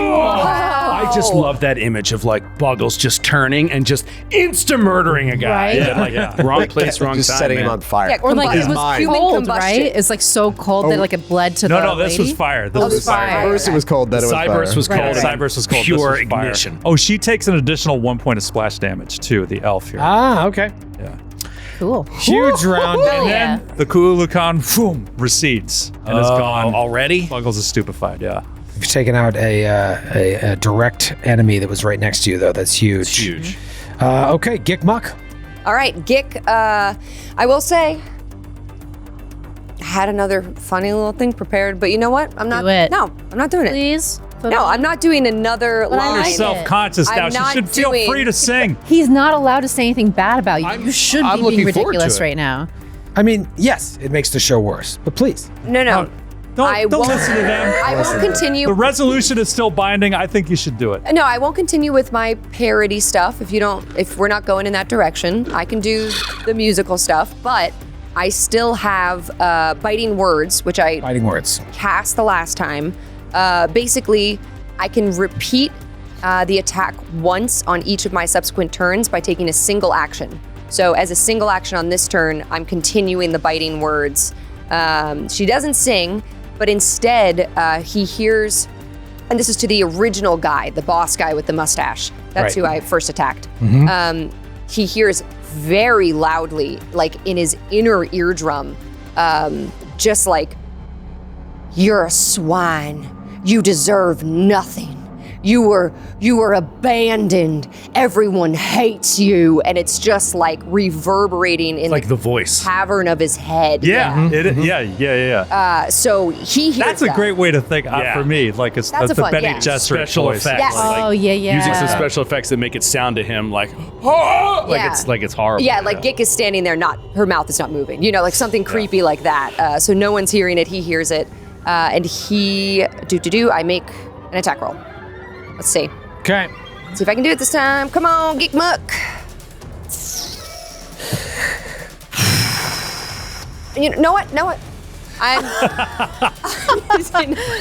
I just love that image of like Buggles just turning and just insta-murdering a guy. Right? Yeah, like wrong place, wrong Just time. setting him man. on fire. Yeah, Or like His it was mind. Human cold, combustion. right? It's like so cold that like it bled to the No, this lady. was fire. Oh, it was fire. First it was cold, then it was fire. Cyburst was cold. Right. Cyburst was cold. Pure This was fire. ignition. Oh, she takes an additional 1 point of splash damage too, the elf here. Ah, okay. Cool. Huge round. Hell yeah. The Kuulukan, boom, recedes and is gone. Already? Buggles is stupefied, yeah. You've taken out a direct enemy that was right next to you, though. That's huge. It's huge. Okay, Gick Muck. All right, Gick, I will say, I had another funny little thing prepared, but you know what? I'm not. Do it. No, I'm not doing it. Please. No, I'm not doing another But I line. like You're it. self-conscious now. I'm She not should feel doing- free to sing. He's not allowed to say anything bad about you. You should I'm be looking being forward to ridiculous it. right now. I mean, yes, it makes the show worse, but please. No. I Don't won't- listen to them. I won't continue. The resolution is still binding. I think you should do it. No, I won't continue with my parody stuff. If we're not going in that direction, I can do the musical stuff. But I still have biting words, which I Fighting words. cast the last time. Basically, I can repeat the attack once on each of my subsequent turns by taking a single action. So as a single action on this turn, I'm continuing the biting words. She doesn't sing, but instead he hears, and this is to the original guy, the boss guy with the mustache. That's Right. who I first attacked. He hears very loudly, like in his inner eardrum, just like, "You're a swine. You deserve nothing. You were abandoned. Everyone hates you." And it's just like reverberating in Like the voice. cavern of his head. Yeah. Yeah. So he hears That's a that. great way to think Yeah. for me. Like it's That's a the fun- Benny yeah. Gesserit Special voice. effects. Yes. Like, Oh, yeah. Using some special effects that make it sound to him like, oh, Yeah. like it's horrible. Yeah, like Gick is standing there, her mouth is not moving. You know, like something creepy like that. So no one's hearing it. He hears it, and I make an attack roll. Let's see. Okay. See if I can do it this time. Come on, Geek Muck. You know what? I'm.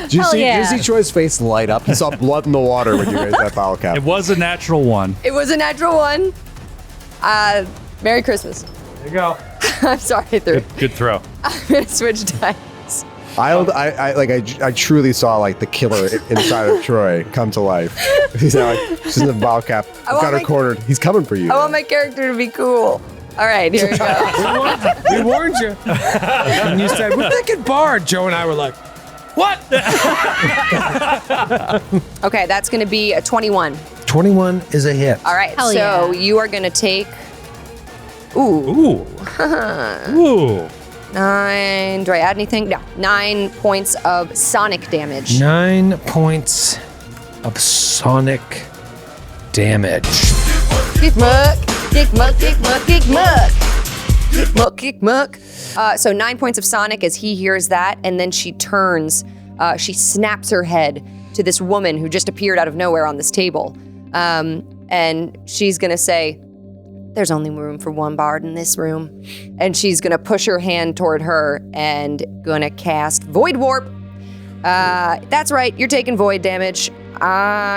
Did you Hell see, yeah. did you see Troy's face light up? He saw blood in the water when you raised that bottle cap. It was a natural one. It was a natural one. Merry Christmas. There you go. I'm sorry, I threw. Good throw. I'm gonna switch dice. I truly saw like the killer inside of Troy come to life. He's now like, she's in the bottle cap. I've want got her my- cornered. He's coming for you. I want my character to be cool. All right, here we go. We warned you. And you said, we're thinking Bard. Joe and I were like, what? Okay, that's gonna be a 21. 21 is a hit. All right, Hell so yeah. you are gonna take. Ooh. Ooh. 9. Do I add anything? No. 9 points of sonic damage. 9 points of sonic damage. Kick muck, kick muck, kick muck, kick muck. Kick muck, kick muck. So 9 points of sonic as he hears that, and then she turns. She snaps her head to this woman who just appeared out of nowhere on this table. And she's gonna say, "There's only room for one bard in this room." And she's gonna push her hand toward her and gonna cast Void Warp. That's right, you're taking void damage. You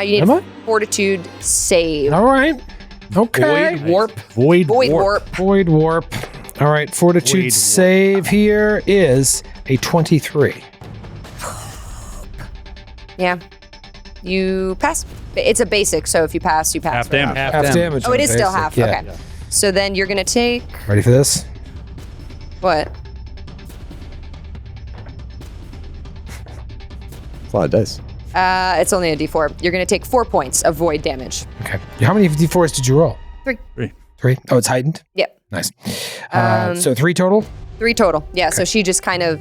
need Am I? Fortitude save. All right. Okay. Void warp. Void Warp. Void warp. All right. Fortitude Void warp. save here is a 23. Yeah. You pass. It's a basic, so if you pass, you pass. Half damage. Half damage. Oh, on it is still basic, half. yeah. Okay. So then you're gonna take Ready for this? what? a lot of dice. It's only a D4. You're going to take 4 points of void damage. Okay. How many D4s did you roll? 3. 3. Oh, it's heightened? Yep. Nice. So 3 total? 3 total. Yeah, so she just kind of,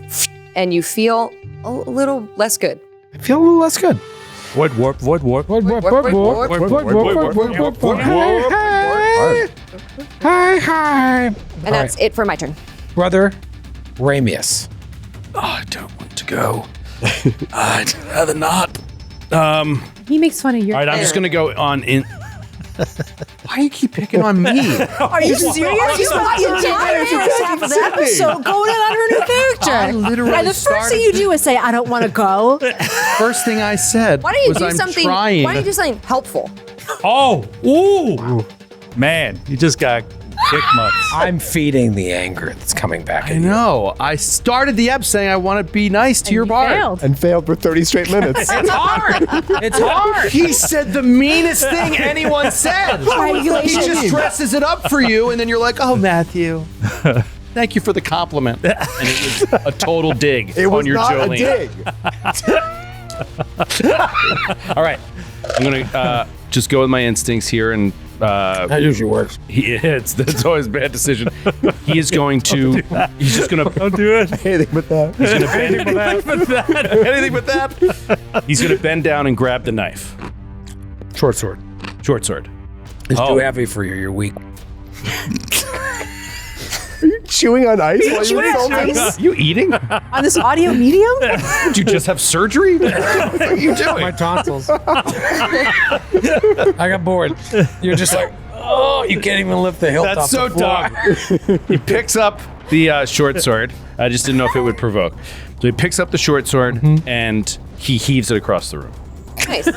and you feel a little less good. I feel a little less good. Warp. Hi. And that's it for my turn. Brother Ramius. Oh, I don't want to go. I'd rather not. He makes fun of your. All right, I'm just gonna go on in. Why do you keep picking on me? Are you serious? You thought you did the first half of the episode going in on her new character. I literally And the first thing you do is say, I don't want to go. First thing I said Why don't you was do I'm something? trying. Why don't you do something helpful? Oh, ooh. Man, you just got kick mutts. I'm feeding the anger that's coming back I in you. know. I started the ep saying I want to be nice to your bard. Failed. And failed for 30 straight minutes. It's hard. It's hard. He said the meanest thing anyone said. He just dresses it up for you, and then you're like, "Oh, Matthew, thank you for the compliment." And it was a total dig It was on your not Jolene. a dig. All right, I'm gonna just go with my instincts here, and That usually works. that's always a bad decision. He is going to. He's just gonna. Don't do it. Anything but that. Anything but that. He's gonna bend down and grab the knife. Short sword. Short sword. It's too heavy for you. You're weak. Chewing on ice while you insulting? You eating? On this audio medium? Did you just have surgery? What are you doing? My tonsils. I got bored. You're just like, oh, you can't even lift the hilt off That's so the floor. dumb. He picks up the short sword. I just didn't know if it would provoke. So he picks up the short sword and he heaves it across the room. Nice.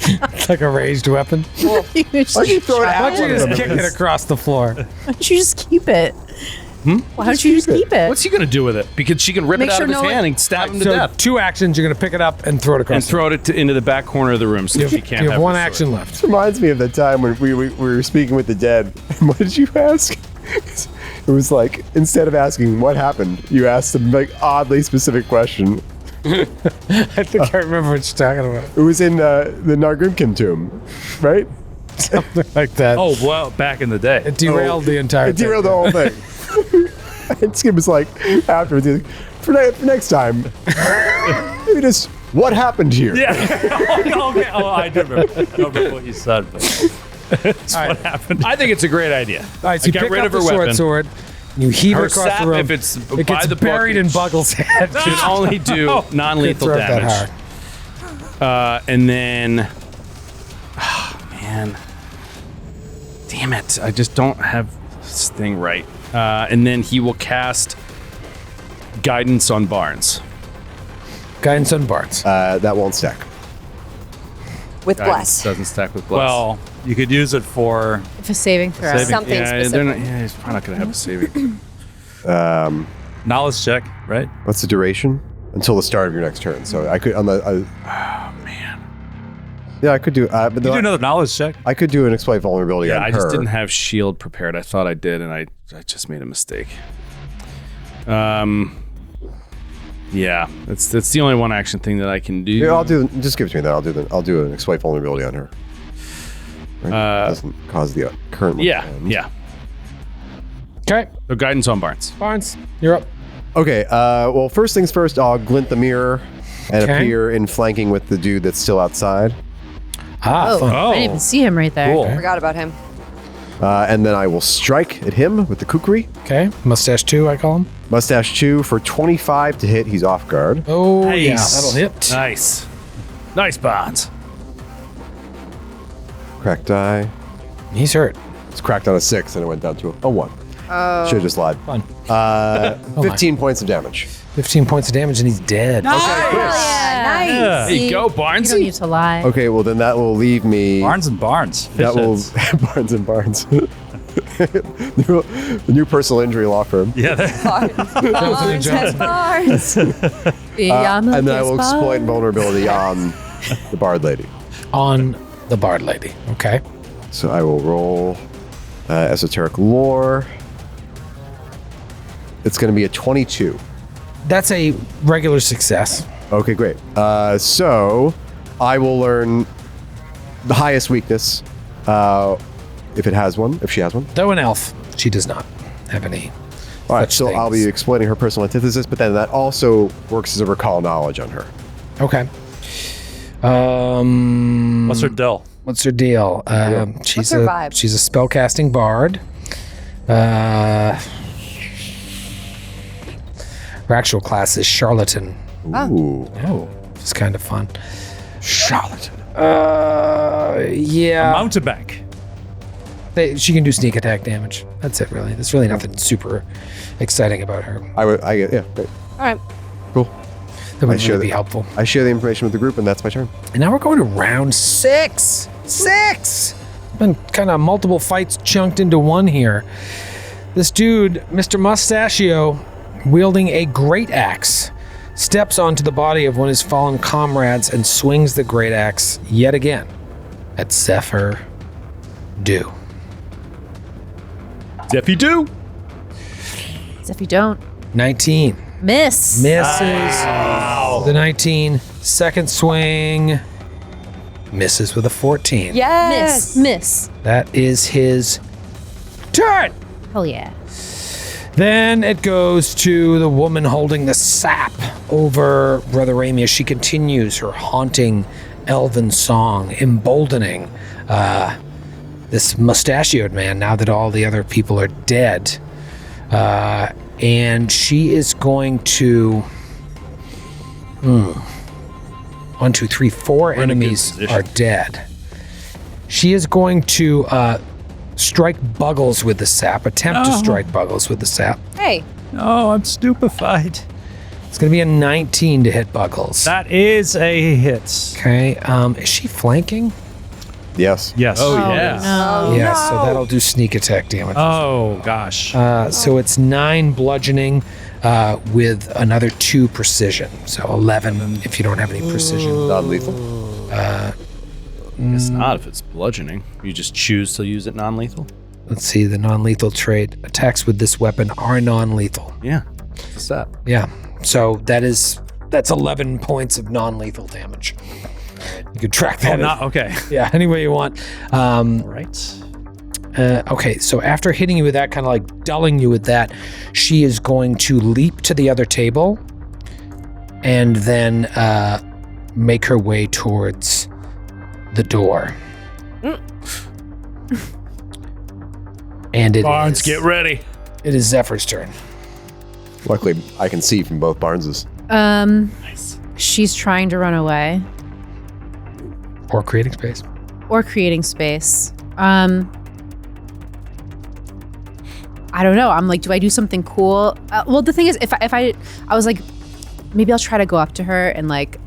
It's like a ranged weapon. Why don't you throw it Why at don't you one of just them? kick it across the floor? Why don't you just keep it? Why don't you just keep it? What's he gonna do with it? Because she can rip Make it out sure of his no one- hand and stab him to So death. 2 actions. You're going to pick it up and throw it across. And throw it into the back corner of the room so You she have, can't you have have 1 the sword. action left. This reminds me of the time when we were speaking with the dead. What did you ask? It was like, instead of asking what happened, you asked some like oddly specific question. I think I remember what you're talking about. It was in the Nargrimkin tomb, right? Something like that. Oh, well, back in the day. It derailed the entire It derailed the whole thing. And Skip was like, afterwards, he's like, for next time, maybe just, what happened here? Yeah. Okay. Oh, I do remember. I don't remember what you said, but that's what happened. I think it's a great idea. All right, so I you get pick rid up of the her short weapon. sword. You heave Her it across sap, the room. if it's it by gets the buried in book, Buggle's head. should only do non-lethal Throw it that damage. hard. And then, oh, man, damn it! I just don't have this thing right. And then he will cast Guidance on Barnes. Guidance on Bards. That won't stack. With Guidance bless. doesn't stack with bless. Well, you could use it for If a saving throw. Something yeah, specific. they're not, yeah, he's probably not going to have a saving. knowledge check, right? What's the duration? Until the start of your next turn. So I could, on the, Oh man. yeah, I could do, but You do another knowledge check. I could do an exploit vulnerability Yeah, on I her. just didn't have shield prepared. I thought I did, and I just made a mistake. Yeah, that's the only one action thing that I can do. Yeah, I'll do. Just give it to me. Then I'll do an exploit vulnerability on her. Right? Doesn't cause the current. one Yeah, to end. yeah. Okay, So guidance on Barnes. Barnes, you're up. Okay. Well, first things first. I'll glint the mirror and Okay. appear in flanking with the dude that's still outside, Oh, Fun. I didn't even see him right there. Cool. Forgot about him. and then I will strike at him with the kukri. Okay, mustache 2, I call him. Mustache 2 for 25 to hit. He's off guard. Oh, yeah, Nice. that'll hit. Nice. Nice, Barnes. Cracked die. He's hurt. It's cracked on a 6 and it went down to a 1. Should have just lied. Fun. 15 points of damage. 15 points of damage and he's dead. Nice. Yeah. There you go, You Barnes. don't need to lie. Okay, well then that will leave me. Barnes and Barnes. That will Fishheads. Barnes and Barnes. the new personal injury law firm. Yeah. Barnes has Barnes. And then I will exploit vulnerability on the bard lady. On the Bard Lady. Okay. So I will roll esoteric lore. It's going to be a 22. That's a regular success. Okay, great. So I will learn the highest weakness, if it has one, if she has one. Though an elf, she does not have any. All right, such so I'll be things. exploiting her personal antithesis, but then that also works as a recall knowledge on her. Okay. What's her deal? What's her deal? She's her a vibe? she's a spellcasting bard. Her actual class is charlatan. Ooh. Oh, it's kind of fun. Charlatan. Yeah. Mountebank. She can do sneak attack damage. That's it, really. There's really nothing super exciting about her. Yeah, great. All right. Cool. That would share really be the- helpful. I share the information with the group, and that's my turn. And now we're going to round 6. 6! Been kind of multiple fights chunked into one here. This dude, Mr. Mustachio, wielding a great axe, steps onto the body of one of his fallen comrades and swings the great axe yet again at Zephyr Dew. Ziffy do. As if you don't 19. miss. Misses with a 19. Second swing. Misses with a 14. Yes. Miss. That is his turn. Hell yeah. Then it goes to the woman holding the sap over Brother Ramy as she continues her haunting elven song, emboldening this mustachioed man now that all the other people are dead. And she is going to... 1, 2, 3, 4 enemies position. are dead. She is going to strike Buggles with the sap, attempt to strike Buggles with the sap. Hey. Oh, I'm stupefied. It's going to be a 19 to hit Buggles. That is a hit. Okay, is she flanking? Yes. Yes. Oh, yeah. No. Yeah, so that'll do sneak attack damage. Oh, gosh. So it's 9 bludgeoning with another 2 precision. So 11 if you don't have any precision. Non-lethal. It's not if it's bludgeoning. You just choose to use it non-lethal. Let's see, the non-lethal trait. Attacks with this weapon are non-lethal. Yeah. What's that? Yeah, so that's 11 points of non-lethal damage. You can track that. Okay. Yeah, any way you want. Right. Okay, so after hitting you with that, kind of like dulling you with that, she is going to leap to the other table and then make her way towards the door. And it Bards, is, get ready. it is Zephyr's turn. Luckily, I can see from both Barneses. She's trying to run away Or creating space. or creating space. I don't know. I'm like, do I do something cool? Well, the thing is, if I was like, maybe I'll try to go up to her and like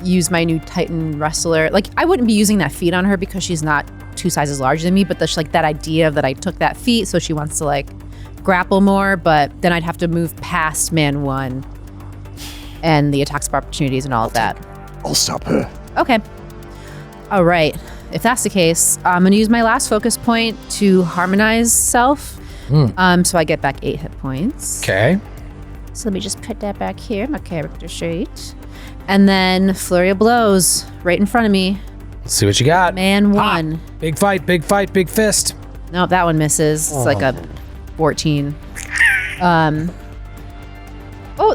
use my new Titan wrestler. Like, I wouldn't be using that feat on her because she's not 2 sizes larger than me, but there's like that idea of that I took that feat, so she wants to like grapple more, but then I'd have to move past man 1 and the attacks of opportunities and all of that. I'll stop her. Okay. All right. If that's the case, I'm going to use my last focus point to harmonize self. So I get back 8 hit points. Okay. So let me just put that back here, my character sheet. And then Flurry of Blows right in front of me. Let's see what you got. Man 1. Big fight, big fist. Nope, that one misses. It's like a 14.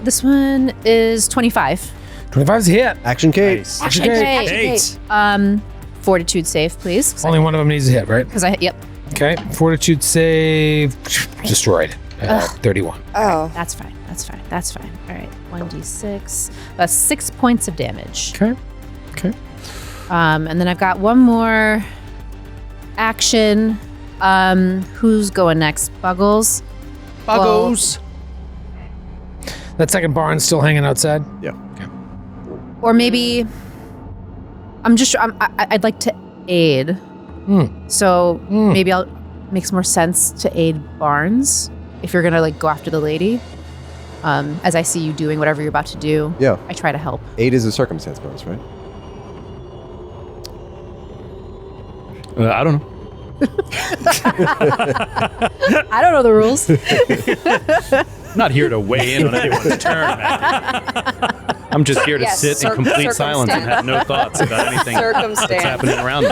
This one is 25. 25 is a hit. Action Kate. Nice. Action Okay. Kate. Eight. Fortitude save, please. Only one of them needs a hit, right? Because yep. Okay. Fortitude save. Destroyed. 31. Oh. That's fine. All right. 1d6. That's 6 points of damage. Okay. And then I've got one more action. Who's going next? Buggles? Buggles. That second barn's still hanging outside? Yeah. Or maybe I'd like to aid. So maybe makes more sense to aid Barnes if you're gonna like go after the lady. As I see you doing whatever you're about to do, Yeah. I try to help. 8 is a circumstance bonus, right? I don't know. I don't know the rules. I'm not here to weigh in on anyone's turn, man. I'm just here to Yes, sit in complete silence and have no thoughts about anything that's happening around me.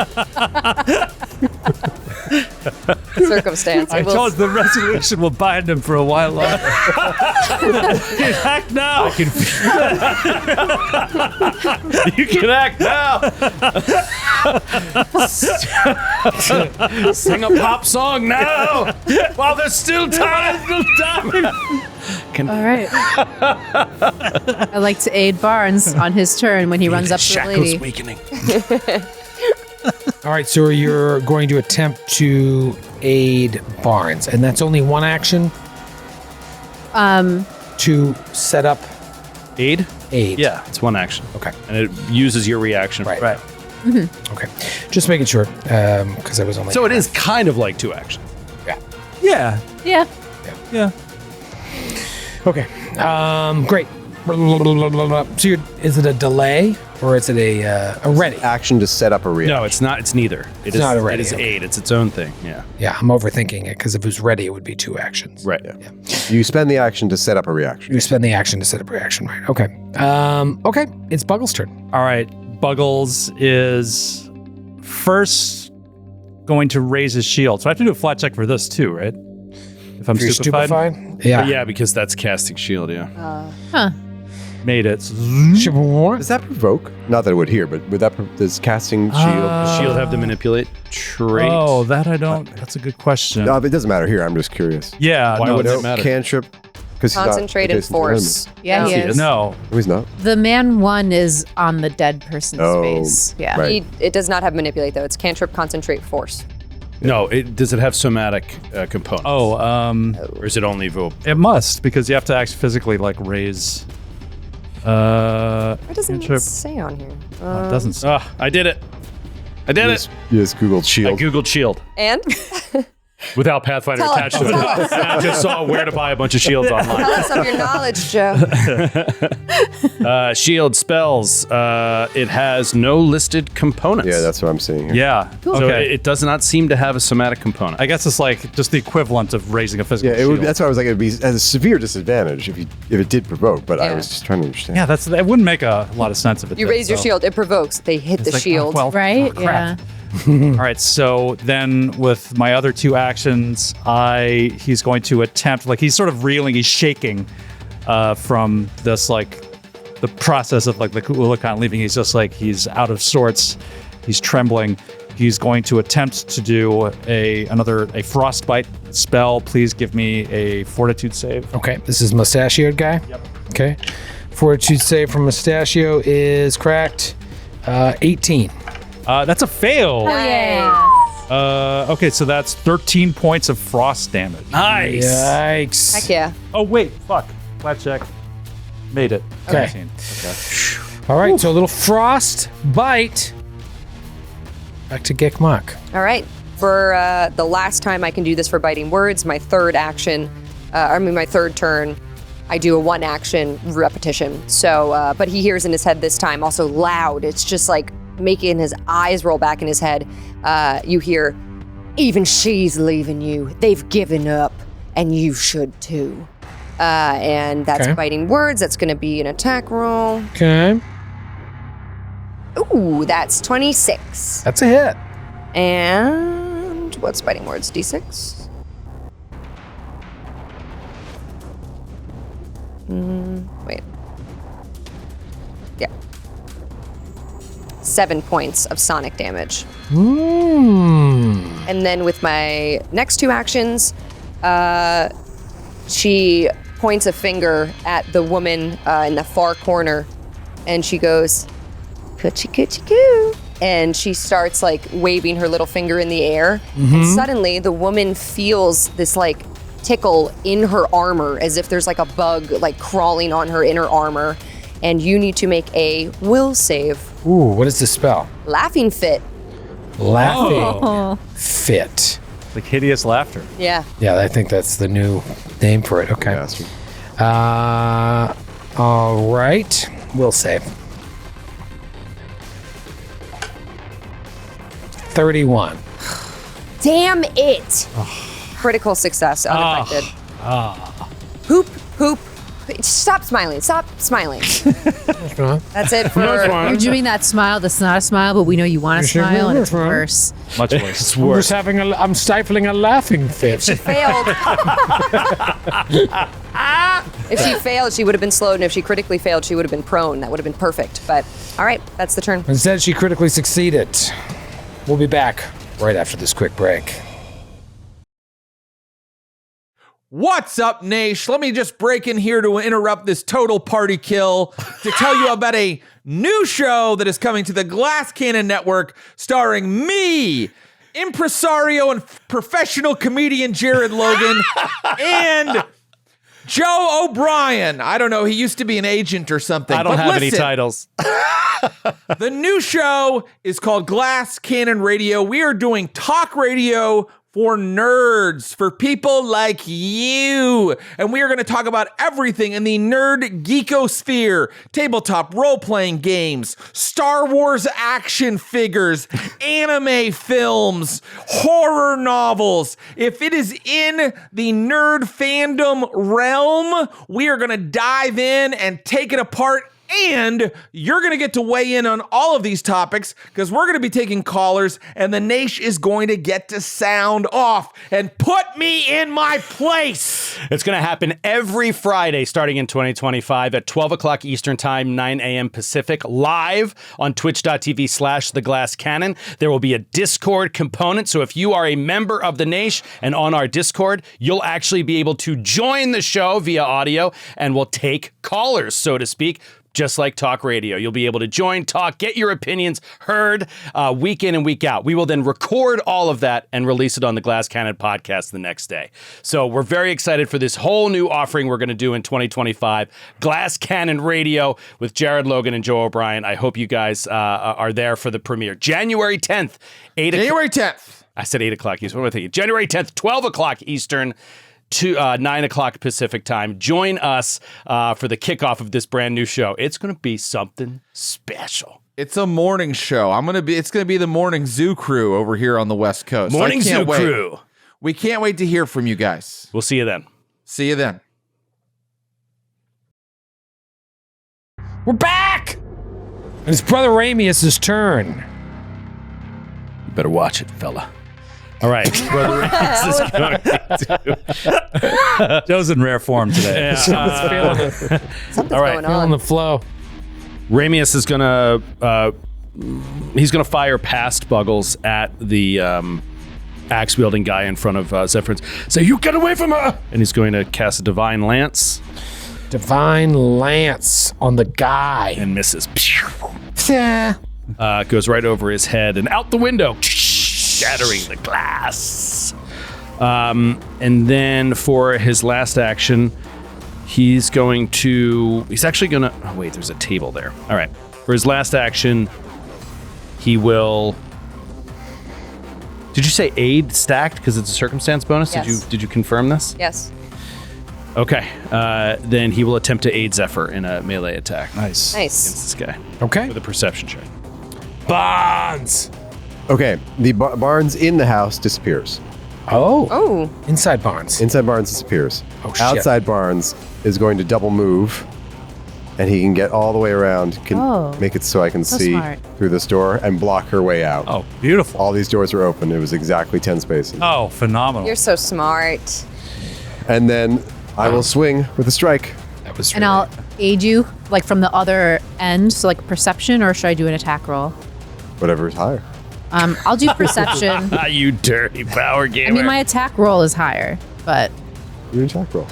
Circumstance. I told the resolution will bind him for a while longer. Act now. You can act now. Sing a pop song now while there's still time. All right. I like to aid Barnes on his turn when he runs up to the lady. Weakening. All right, so you're going to attempt to aid Barnes, and that's only one action to set up Aid? aid. Yeah, it's one action. Okay. And it uses your reaction. Right. Right. Okay. Just making sure, because I was only. So it is kind of like 2 actions. Yeah. Yeah. Yeah. Okay. Great. So is it a delay or is it a ready? Action to set up a reaction. No, it's not. It's neither. It's not a ready, It is okay. aid. It's its own thing. Yeah. Yeah, I'm overthinking it because if it was ready, it would be 2 actions. Right. You spend the action to set up a reaction. You spend the action to set up a reaction, right? Okay. Okay. It's Buggles' turn. All right. Buggles is first going to raise his shield. So I have to do a flat check for this too, right? If I'm If you're stupefied. Yeah. Yeah, because that's casting shield. Yeah. Made it. Does that provoke? Not that it would here, but would that does casting shield? Shield have the manipulate trait. Oh, that I don't. That's a good question. No, but it doesn't matter here. I'm just curious. Yeah. Why no, would no, that matter? Cantrip. Because Concentrated force. Yeah, he is. No. He's not. The man 1 is on the dead person's Oh, face. Yeah. right. It does not have manipulate though. It's cantrip, concentrate, force. No. Does it have somatic components? Oh, Or is it only vocal? it must because you have to actually physically like raise. Why doesn't cantrip. it say on here? It doesn't. Ah, I did it. I did it. You just Googled I shield. googled shield And without Pathfinder Tell attached us, to it. tell us. And I just saw where to buy a bunch of shields online. tell us of your knowledge, Joe. Shield spells. It has no listed components. Yeah, that's what I'm seeing here. Yeah. So Okay. it does not seem to have a somatic component. I guess it's like just the equivalent of raising a physical Yeah, it would, shield. that's why I was like, it would be at a severe disadvantage if it did provoke, but I Yeah. was just trying to understand. Yeah, that wouldn't make a lot of sense if it You did, raise your so. shield, it provokes. They hit It's the like, shield. well, Right? oh, crap. All right, so then with my other 2 actions, he's going to attempt, like he's sort of reeling, he's shaking from this, like the process of like the Kuulakan leaving. He's just like, he's out of sorts, he's trembling. He's going to attempt to do a frostbite spell. Please give me a fortitude save. Okay. This is Mustachioed guy? Yep. Okay. Fortitude save from Mustachio is cracked. 18. That's a fail. Yay. Okay, so that's 13 points of frost damage. Nice. Yikes. Heck yeah. Oh, wait, fuck. Flat check. Made it. Okay. 17. Okay. All right, so a little frost bite. Back to Gekmak. All right. For the last time I can do this for biting words, my third action, my third turn, I do a 1 action repetition. So, but he hears in his head this time, also loud. It's just like making his eyes roll back in his head. You hear, even she's leaving you. They've given up, and you should too. And that's Okay. biting words. That's going to be an attack roll. Okay. Ooh, that's 26. That's a hit. And what's biting words? D6? Wait. Yeah. 7 points of sonic damage. And then with my next 2 actions, she points a finger at the woman in the far corner, and she goes, "Coochie coochie coo," and she starts like waving her little finger in the air. And suddenly, the woman feels this like tickle in her armor, as if there's like a bug like crawling on her inner armor. And you need to make a will save. Ooh, what is the spell? Laughing fit. Laughing fit. Like hideous laughter. Yeah. Yeah, I think that's the new name for it. Okay. Bastard. All right. We'll save. 31. Damn it! Critical success, unaffected. Poop, poop, Stop smiling. Stop smiling. That's it for... You're doing that smile that's not a smile, but we know you want to smile, and it's worse. Much worse. It's worse. I'm stifling a laughing fit. Failed. If she failed, she would have been slowed, and if she critically failed, she would have been prone. That would have been perfect. But all right, that's the turn. Instead, she critically succeeded. We'll be back right after this quick break. What's up, Naish? Let me just break in here to interrupt this total party kill to tell you about a new show that is coming to the Glass Cannon Network starring me, impresario and professional comedian Jared Logan, and Joe O'Brien. I don't know, he used to be an agent or something. I don't have any titles. The new show is called Glass Cannon Radio. We are doing talk radio for nerds, for people like you. And we are going to talk about everything in the nerd geekosphere: tabletop role-playing games, Star Wars action figures, anime films, horror novels. If it is in the nerd fandom realm, we are going to dive in and take it apart. And you're going to get to weigh in on all of these topics because we're going to be taking callers, and the Naish is going to get to sound off and put me in my place. It's going to happen every Friday starting in 2025 at 12 o'clock Eastern Time, 9 a.m. Pacific, live on twitch.tv/theglasscannon. There will be a Discord component, so if you are a member of the Naish and on our Discord, you'll actually be able to join the show via audio, and we'll take callers, so to speak. Just like talk radio. You'll be able to join, talk, get your opinions heard week in and week out. We will then record all of that and release it on the Glass Cannon podcast the next day. So we're very excited for this whole new offering we're going to do in 2025. Glass Cannon Radio with Jared Logan and Joe O'Brien. I hope you guys are there for the premiere. January 10th, 8 o'clock. January 10th. I said 8 o'clock Eastern. What am I thinking? January 10th, 12 o'clock Eastern. To 9 o'clock Pacific time. Join us for the kickoff of this brand new show. It's going to be something special. It's a morning show. It's going to be the morning zoo crew over here on the West Coast. Morning zoo crew. We can't wait to hear from you guys. We'll see you then. See you then. We're back! And it's Brother Ramius' turn. You better watch it, fella. All right, Brother Ramius is going to... Joe's in rare form today. Something's going On on. the flow. Ramius is gonna he's gonna fire past Buggles at the axe wielding guy in front of Zephyrins. Say, "You get away from her!" And he's going to cast a Divine Lance Divine Lance on the guy. and misses. Yeah. Goes right over his head and out the window, shattering the glass. And then for his last action, he's actually gonna, oh wait, there's a table there. All right. For his last action, he will, did you say aid stacked because it's a circumstance bonus? Yes. Did you confirm this? Yes. Okay. Then he will attempt to aid Zephyr in a melee attack Nice. Nice. against this guy Okay. with a perception check. Bonds. Okay, the Barnes in the house disappears. Oh. Oh. Inside Barnes. Inside Barnes disappears. Oh, shit. Outside Barnes is going to double move, and he can get all the way around. Can Oh. make it so I can So see smart. through this door and block her way out. Oh, beautiful. All these doors were open. It was exactly 10 spaces. Oh, phenomenal. You're so smart. And then I will swing with a strike. That was And I'll aid you, like from the other end, so like perception, or should I do an attack roll? Whatever is higher. I'll do perception. You dirty power gamer. I mean, my attack roll is higher, but Your attack roll.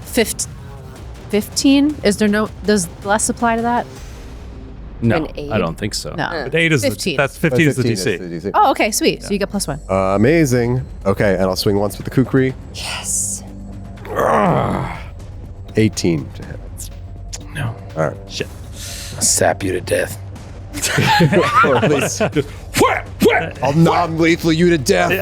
15. Does less apply to that? No, An aid? I don't think so. No. But 8 is 15. That's 15 is the 15 DC. is the DC. Oh, okay, sweet. So you get +1. Amazing. Okay, and I'll swing once with the kukri. Yes. 18 to hit. No. All right. Shit. I'll sap you to death. Or at least I'll non-lethal you to death.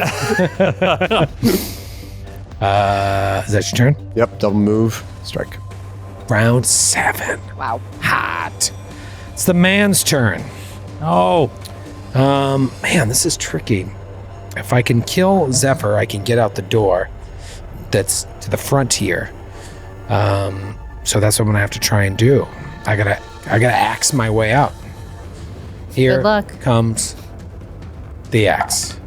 Is that your turn? Yep, double move, strike. Round 7. Wow. Hot. It's the man's turn. Oh, Man, this is tricky. If I can kill Zephyr, I can get out the door. That's to the front here. So that's what I'm gonna have to try and do. I gotta axe my way out. Here Good luck. comes the axe.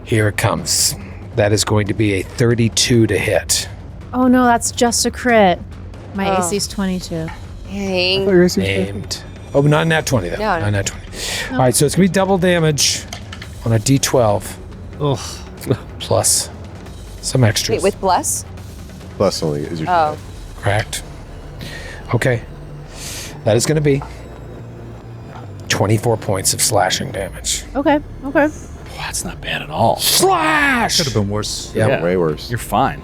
Here it comes. That is going to be a 32 to hit. Oh no, that's just a crit. My Oh. AC's 22. Dang. Aimed. Oh, not nat 20 though. No, no. Not nat 20. All right, so it's gonna be double damage on a D12 plus some extras. Wait, with bless? Plus only is your Oh. Correct. Okay. That is going to be 24 points of slashing damage. Okay. Wow, that's not bad at all. Flash! Could have been worse. Yeah. way worse. You're fine.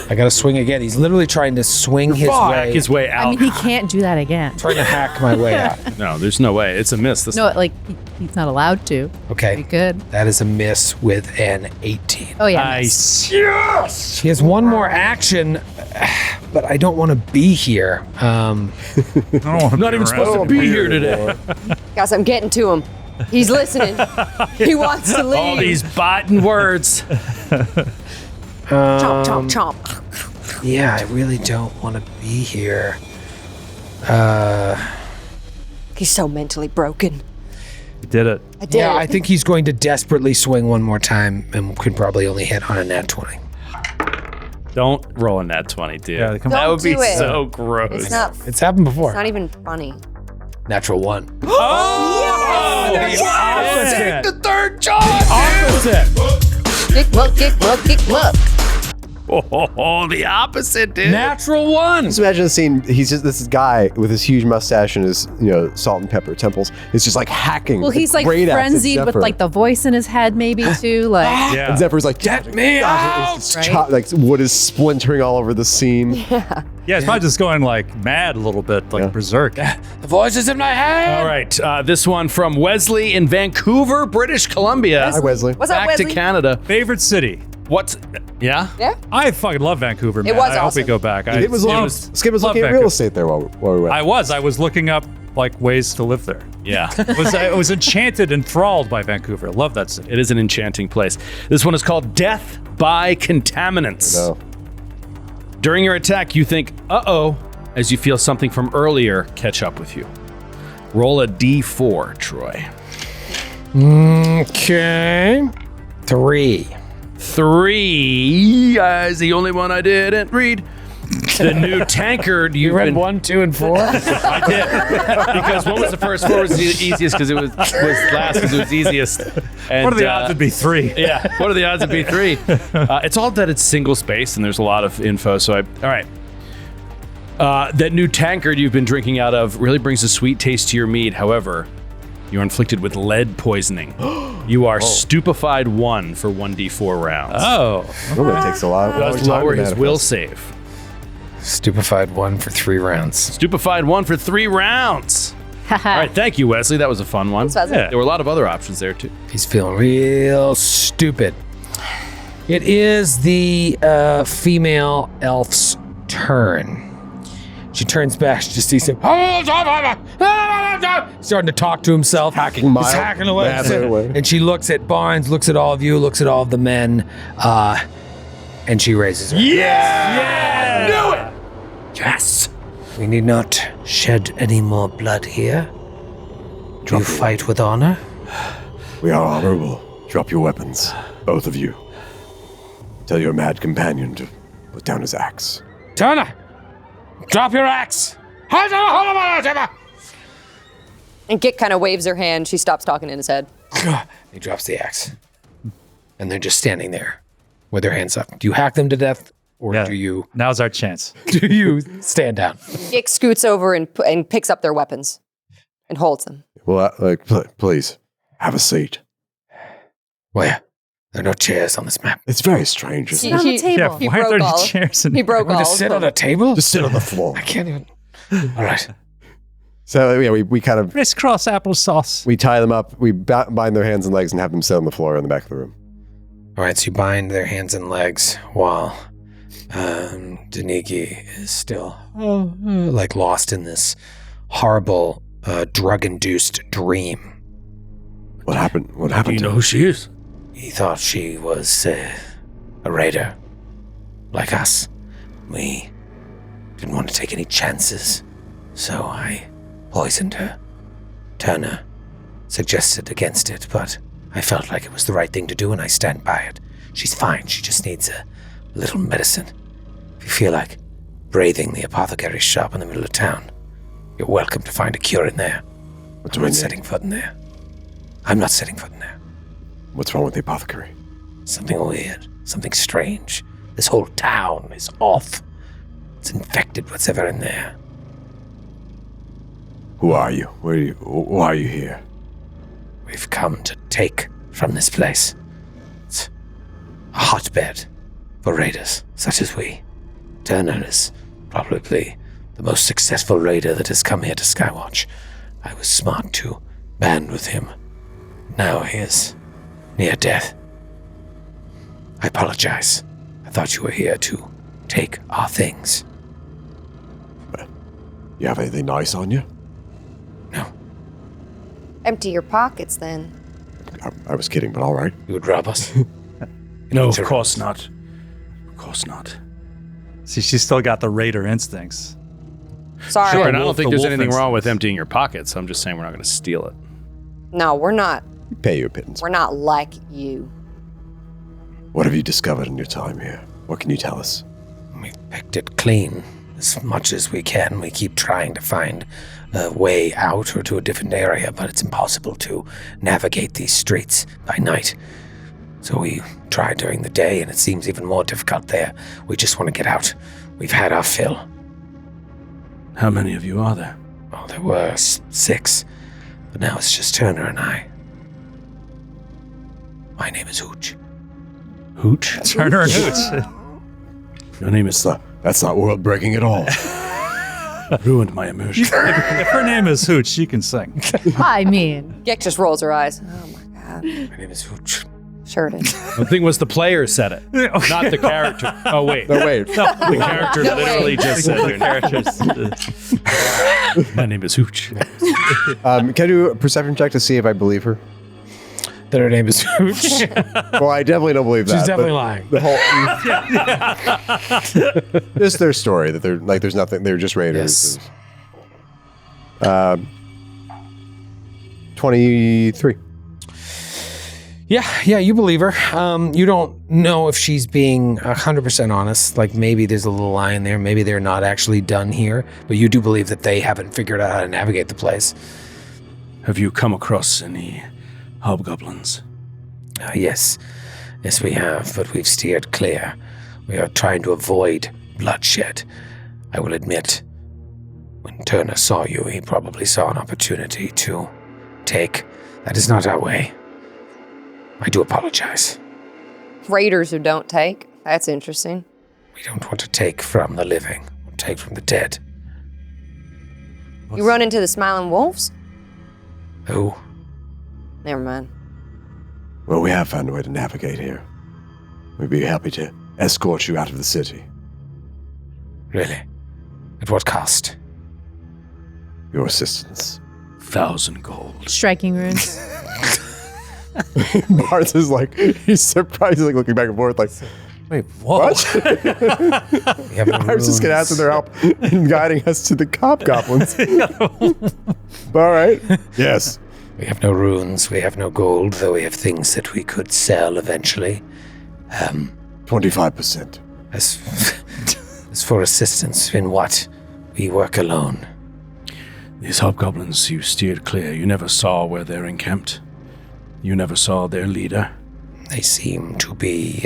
I got to swing again. He's literally trying to swing Hack his way out. I mean, he can't do that again. trying to hack my way out. No, there's no way. It's a miss. This No, like he's not allowed to. He Okay. could. That is a miss with an 18. Oh yeah. Nice. He has one more action, but I don't want to be here. I don't want to not even supposed to be here today. Guys, I'm getting to him. He's listening. He wants to leave. All these biting words. Chomp, chomp, chomp. Yeah, I really don't want to be here. He's so mentally broken. You did it. I did. Yeah, I think he's going to desperately swing one more time and could probably only hit on a nat 20. Don't roll a nat 20, dude. Yeah, come that Don't would be do it. so gross. It's not. It's happened before. It's not even funny. Natural 1. Opposite. The third job! Opposite. Kick, look, kick, look, kick, look. Oh, the opposite, dude. Natural 1! Just imagine the scene. He's just this guy with his huge mustache and his salt and pepper temples. It's just like hacking. Well, he's like great axe at frenzied with Zephyr. like the voice in his head, maybe too. Like Yeah. And Zephyr's like, Get me out! It's Right? like wood is splintering all over the scene. Yeah, it's probably just going like mad a little bit, like berserk. The voices in my head! All right. This one from Wesley in Vancouver, British Columbia. Hi, Wesley. What's up, Back Wesley? to Canada. Favorite city? What's. Yeah? Yeah. I fucking love Vancouver, man. was I hope we awesome. go back. Skip was love looking at real Vancouver. estate there while we went. I was looking up like ways to live there. Yeah. I was enchanted, enthralled by Vancouver. Love that city. It is an enchanting place. This one is called Death by Contaminants. No. During your attack, you think, uh-oh, as you feel something from earlier catch up with you. Roll a d4, Troy. Okay. 3. 3 is the only one I didn't read. The new tankard You read 1, 2, and 4? I did. Because what was the first? 4 was the easiest because it was last because it was easiest. And, What are the odds it'd be 3? Yeah, what are the odds it'd be 3? It's all that it's single space and there's a lot of info. So all right. That new tankard you've been drinking out of really brings a sweet taste to your mead. However, you're inflicted with lead poisoning. You are stupefied 1 for 1d4 rounds. Oh. That takes a lot. Does lower his will save. Stupefied 1 for 3 rounds. Stupefied 1 for 3 rounds. All right, thank you, Wesley. That was a fun one. Thanks, Wesley. There were a lot of other options there too. He's feeling real stupid. It is the female elf's turn. She turns back. She just sees him starting to talk to himself. Hacking He's mild, hacking away. madly away. And she looks at Barnes, looks at all of you, looks at all of the men, and she raises her. Yeah! Knew it! Yes! We need not shed any more blood here. Do you fight with honor? We are honorable. Drop your weapons, both of you. Tell your mad companion to put down his axe. Turner, drop your axe. And Git kind of waves her hand. She stops talking in his head. He drops the axe. And they're just standing there with their hands up. Do you hack them to death, or Yeah. do you Now's our chance. stand down? Git scoots over and picks up their weapons and holds them. Well, please, have a seat. Where? There are no chairs on this map. It's very strange. He- Isn't it? on the he- table. He Why aren't broke there all. any chairs in He here? broke We're all. to sit on a table? Just sit on the floor. I can't even. All right. So yeah, we kind of Crisscross applesauce. we tie them up. We bind their hands and legs and have them sit on the floor in the back of the room. All right, so you bind their hands and legs while Daniki is still like lost in this horrible drug-induced dream. What happened? What happened? who she is? He thought she was a raider like us. We didn't want to take any chances, so I poisoned her. Turner suggested against it, but I felt like it was the right thing to do, and I stand by it. She's fine. She just needs a little medicine. If you feel like braving the apothecary shop in the middle of town, you're welcome to find a cure in there. I'm not setting foot in there. I'm not setting foot in there. What's wrong with the apothecary? Something weird. Something strange. This whole town is off. It's infected what's ever in there. Who are you? Why are you here? We've come to take from this place. It's a hotbed for raiders such as we. Turner is probably the most successful raider that has come here to Skywatch. I was smart to band with him. Now he is near death. I apologize. I thought you were here to take our things. You have anything nice on you? No. Empty your pockets then. I was kidding, but all right. You would rob us? No, of course not. Of course not. See, she's still got the raider instincts. Sorry. Sure, and I don't think the there's wolf anything wrong with instincts. emptying your pockets. I'm just saying we're not going to steal it. No, we're not. We pay you a pittance. We're not like you. What have you discovered in your time here? What can you tell us? We've picked it clean as much as we can. We keep trying to find a way out or to a different area, but it's impossible to navigate these streets by night. So we try during the day, and it seems even more difficult there. We just want to get out. We've had our fill. How many of you are there? Well, there were 6, but now it's just Turner and I. My name is Hooch. Hooch? Turner and Hooch. Your name is That's not world breaking at all. ruined my immersion. If her name is Hooch, she can sing. I mean, Gex just rolls her eyes. Oh my god. My name is Hooch. Sure it is. The thing was the player said it, not the character. Oh, wait. No, wait. The character literally just said their name. My name is Hooch. Can I do a perception check to see if I believe her? That her name is Hooch. Well, I definitely don't believe that. She's definitely but lying. The whole just their story that they're like there's nothing. They're just raiders. Yes. 23. Yeah, you believe her. You don't know if she's being 100% honest. Like maybe there's a little lie in there. Maybe they're not actually done here. But you do believe that they haven't figured out how to navigate the place. Have you come across any hobgoblins? Yes, we have, but we've steered clear. We are trying to avoid bloodshed. I will admit, when Turner saw you, he probably saw an opportunity to take. That is not our way. I do apologize. Raiders who don't take. That's interesting. We don't want to take from the living, we'll take from the dead. You run into the smiling wolves? Oh, Never mind. Well, we have found a way to navigate here. We'd be happy to escort you out of the city. really? At what cost? Your assistance. 1,000 gold. striking runes. Bards is like, he's surprised, he's like looking back and forth like, Wait, what? We have no I was just going to ask for their runes. help in guiding us to the goblins. All right. Yes. We have no runes, we have no gold, though we have things that we could sell eventually. 25%. As for assistance in what? We work alone. These hobgoblins you steered clear. You never saw where they're encamped. You never saw their leader. They seem to be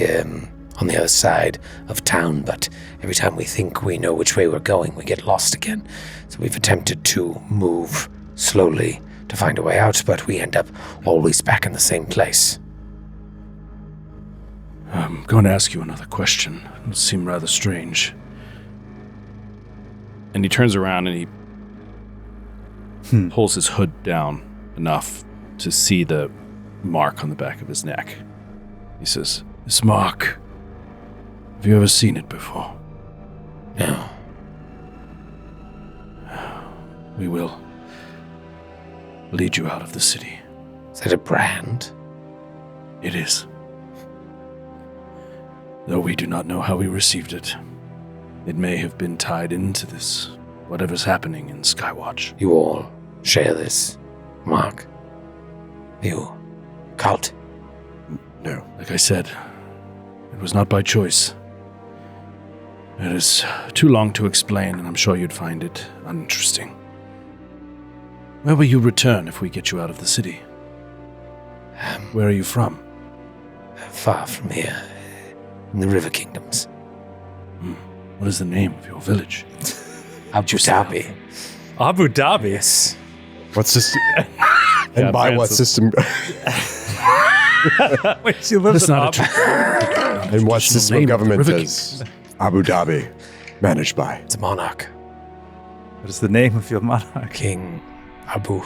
on the other side of town, but every time we think we know which way we're going, we get lost again. So we've attempted to move slowly to find a way out, but we end up always back in the same place. I'm going to ask you another question. It'll seem rather strange. And he turns around and he pulls his hood down enough to see the mark on the back of his neck. He says, "This mark, have you ever seen it before?" No. We will lead you out of the city. Is that a brand? It is. Though we do not know how we received it. It may have been tied into this, whatever's happening in Skywatch. You all share this, Mark? You cult? No. Like I said, it was not by choice. It is too long to explain, and I'm sure you'd find it uninteresting. Where will you return if we get you out of the city? Where are you from? Far from here, in the River Kingdoms. What is the name of your village? Abu Dhabi. Abu Dhabi. Yes. What system? And Yeah, by what Francis. system? Wait, she lives in not Abu. And what Traditional system of name of the government River is Abu Dhabi managed by? It's a monarch. What is the name of your monarch? King Abu.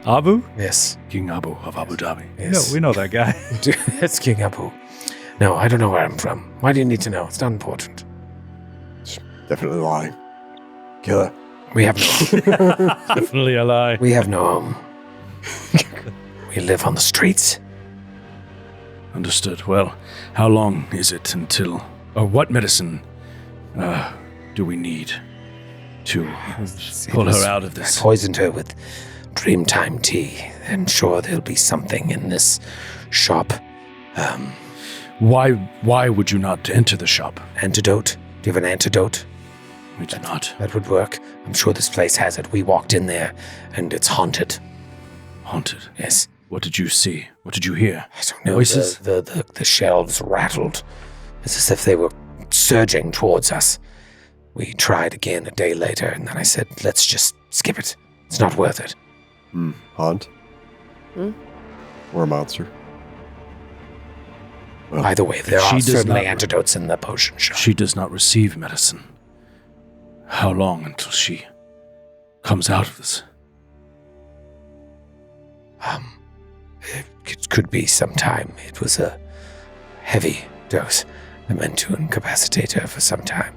Abu? Yes. King Abu of Abu Dhabi. No, Yes. we know that guy. It's King Abu. No, I don't know where I'm from. Why do you need to know? It's not important. Definitely lying. Killer. We have no Definitely a lie. We have no home. We live on the streets. Understood. Well, how long is it until... Or what medicine do we need to pull her out of I this? poisoned her with Dreamtime tea. And sure, there'll be something in this shop. Why would you not enter the shop? Antidote? Do you have an antidote? We do not. That would work. I'm sure this place has it. We walked in there, and it's haunted. Haunted. Yes. What did you see? What did you hear? I don't know. Voices? The shelves rattled, as if they were surging towards us. We tried again a day later, and then I said, let's just skip it. It's not worth it. Haunt? Or a monster? Well, By the way, there she are does certainly not- antidotes in the potion shop. She does not receive medicine. How long until she comes out of this? It could be some time. It was a heavy dose. I meant to incapacitate her for some time.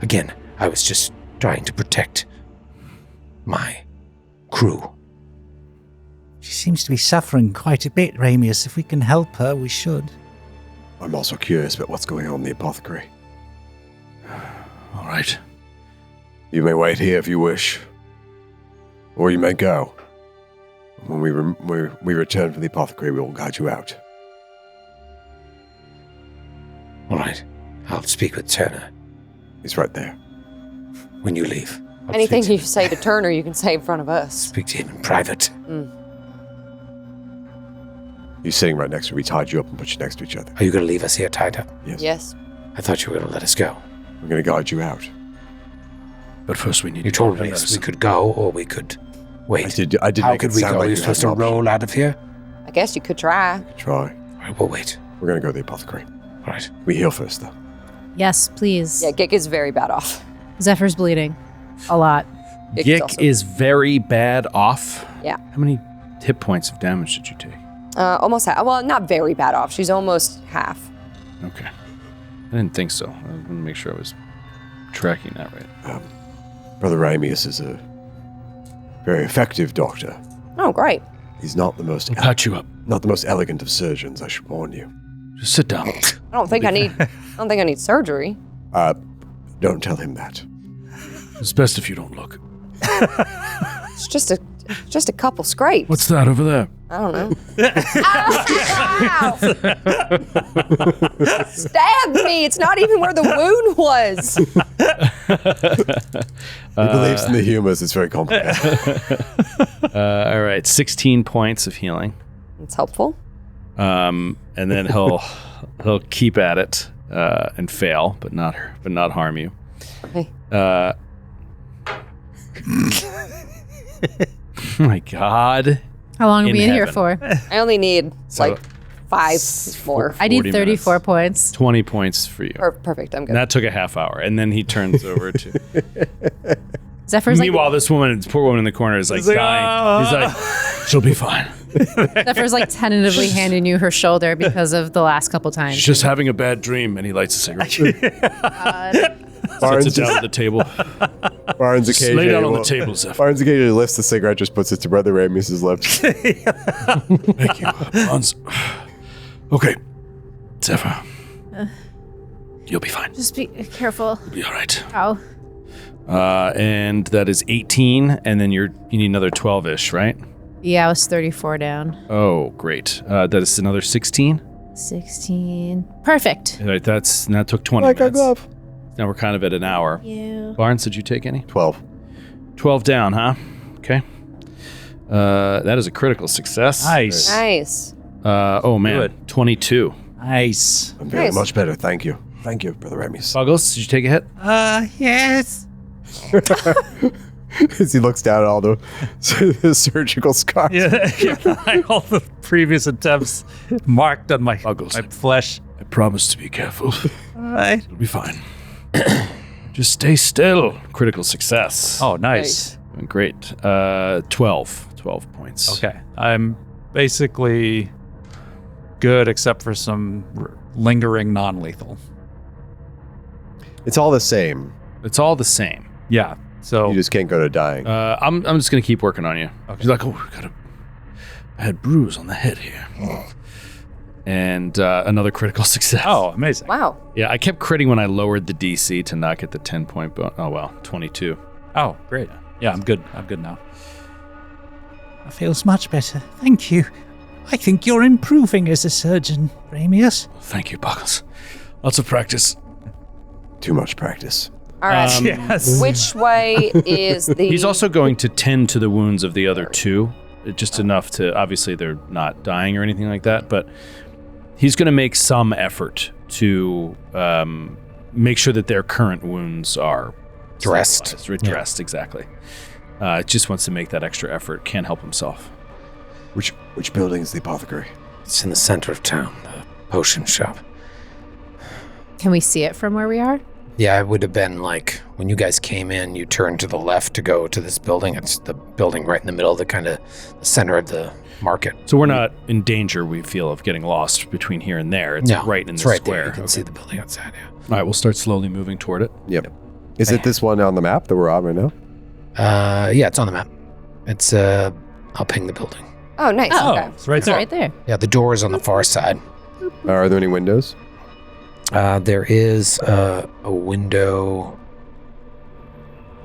Again, I was just trying to protect my crew. She seems to be suffering quite a bit, Ramius. If we can help her, we should. I'm also curious about what's going on in the apothecary. All right. You may wait here if you wish. Or you may go. When we return from the apothecary, we will guide you out. All right. I'll speak with Turner He's right there. when you leave. I'll Anything speak you say to Turner, you can say in front of us. Speak to him in private. He's sitting right next to me. We tied you up and put you next to each other. Are you going to leave us here tied up? Yes. Yes. I thought you were going to let us go. We're going to guide you out. But first we need You to told get me medicine. we could go or we could wait. I did How make could it we sound go? like Are you you had supposed to an option. roll out of here? I guess you could try. Try. All right, we'll wait. We're going to go to the apothecary. All right. We heal first, though. Yes, please. Yeah, Gik is very bad off. Zephyr's bleeding. A lot. Gik Gik also- is very bad off. Yeah. How many hit points of damage did you take? Almost half. Well, not very bad off. She's almost half. Okay. I didn't think so. I want to make sure I was tracking that right. Brother Ramius is a very effective doctor. Oh, great. He's not the most Patch you up. not the most elegant of surgeons, I should warn you. Just sit down. I don't think I need surgery. Don't tell him that. It's best if you don't look. It's just a couple scrapes. What's that over there? I don't know. Ow! Stabbed me. It's not even where the wound was. He believes in the humors. It's very complicated. All right, 16 points of healing. It's helpful. And then he'll keep at it and fail, but not harm you. Okay. Oh my God. How long are In we in here heaven. for? I only need So- like 5 more. I need 40 34 minutes. points. 20 points for you. Perfect. I'm good. And that took a half hour. And then he turns over to. Zephyr's Meanwhile, this poor woman in the corner is like dying. He's like, she'll be fine. Zephyr's like tentatively handing you her shoulder because of the last couple times. She's just having a bad dream. And he lights a cigarette. Sets Barnes, it down at the table. Barnes Just occasionally lay down on the will- table, Zephyr. Barnes occasionally lifts the cigarette, just puts it to Brother Ramius' lips. Thank you, Barnes. Okay, Zephyr. You'll be fine. Just be careful. You'll be all right. Ow. And that is 18, and then you need another 12-ish, right? Yeah, I was 34 down. Oh, great. That is another 16. 16. Perfect. All right, that took 20 Like a minutes. glove. Now we're kind of at an hour. You. Barnes, did you take any? 12. 12 down, huh? Okay. That is a critical success. Nice. Nice. Oh, man. Good. 22. Nice. I'm feeling Nice. much better. Thank you. Thank you, Brother Ramius. Buggles, did you take a hit? Yes. As he looks down at all the surgical scars. Yeah, all the previous attempts marked on my Buggles. flesh. I promise to be careful. All right. You'll be fine. Just stay still. Critical success. Oh, nice. Great. 12 points. Okay. I'm basically good except for some lingering non-lethal. It's all the same. It's all the same. Yeah. So You just can't go to dying. I'm just going to keep working on you. Okay. She's like, oh, got a bad bruise on the head here. And another critical success. oh, amazing. Wow. Yeah, I kept critting when I lowered the DC to not get the 10-point bonus. Oh, well, 22. Oh, great. Yeah, I'm good. I'm good now. That feels much better. Thank you. I think you're improving as a surgeon, Ramius. Thank you, Buckles. Lots of practice. Too much practice. All right. Yes. Which way is the? He's also going to tend to the wounds of the other two, just enough to, obviously they're not dying or anything like that, but he's going to make some effort to make sure that their current wounds are Dressed. Redressed, exactly. Just wants to make that extra effort. Can't help himself. Which building is the apothecary? It's in the center of town, the potion shop. Can we see it from where we are? Yeah, it would have been like when you guys came in, you turned to the left to go to this building. It's the building right in the middle, the kind of the center of the market. So we're not in danger, we feel, of getting lost between here and there. It's No, right in it's the right square. there. You can Okay. see the building outside, yeah. All right, we'll start slowly moving toward it. Yep. Is it this one on the map that we're on right now? Yeah, it's on the map. It's, I'll ping the building. Oh, nice. Oh, Okay. it's right It's there. right there. Yeah, the door is on the far side. Are there any windows? There is a window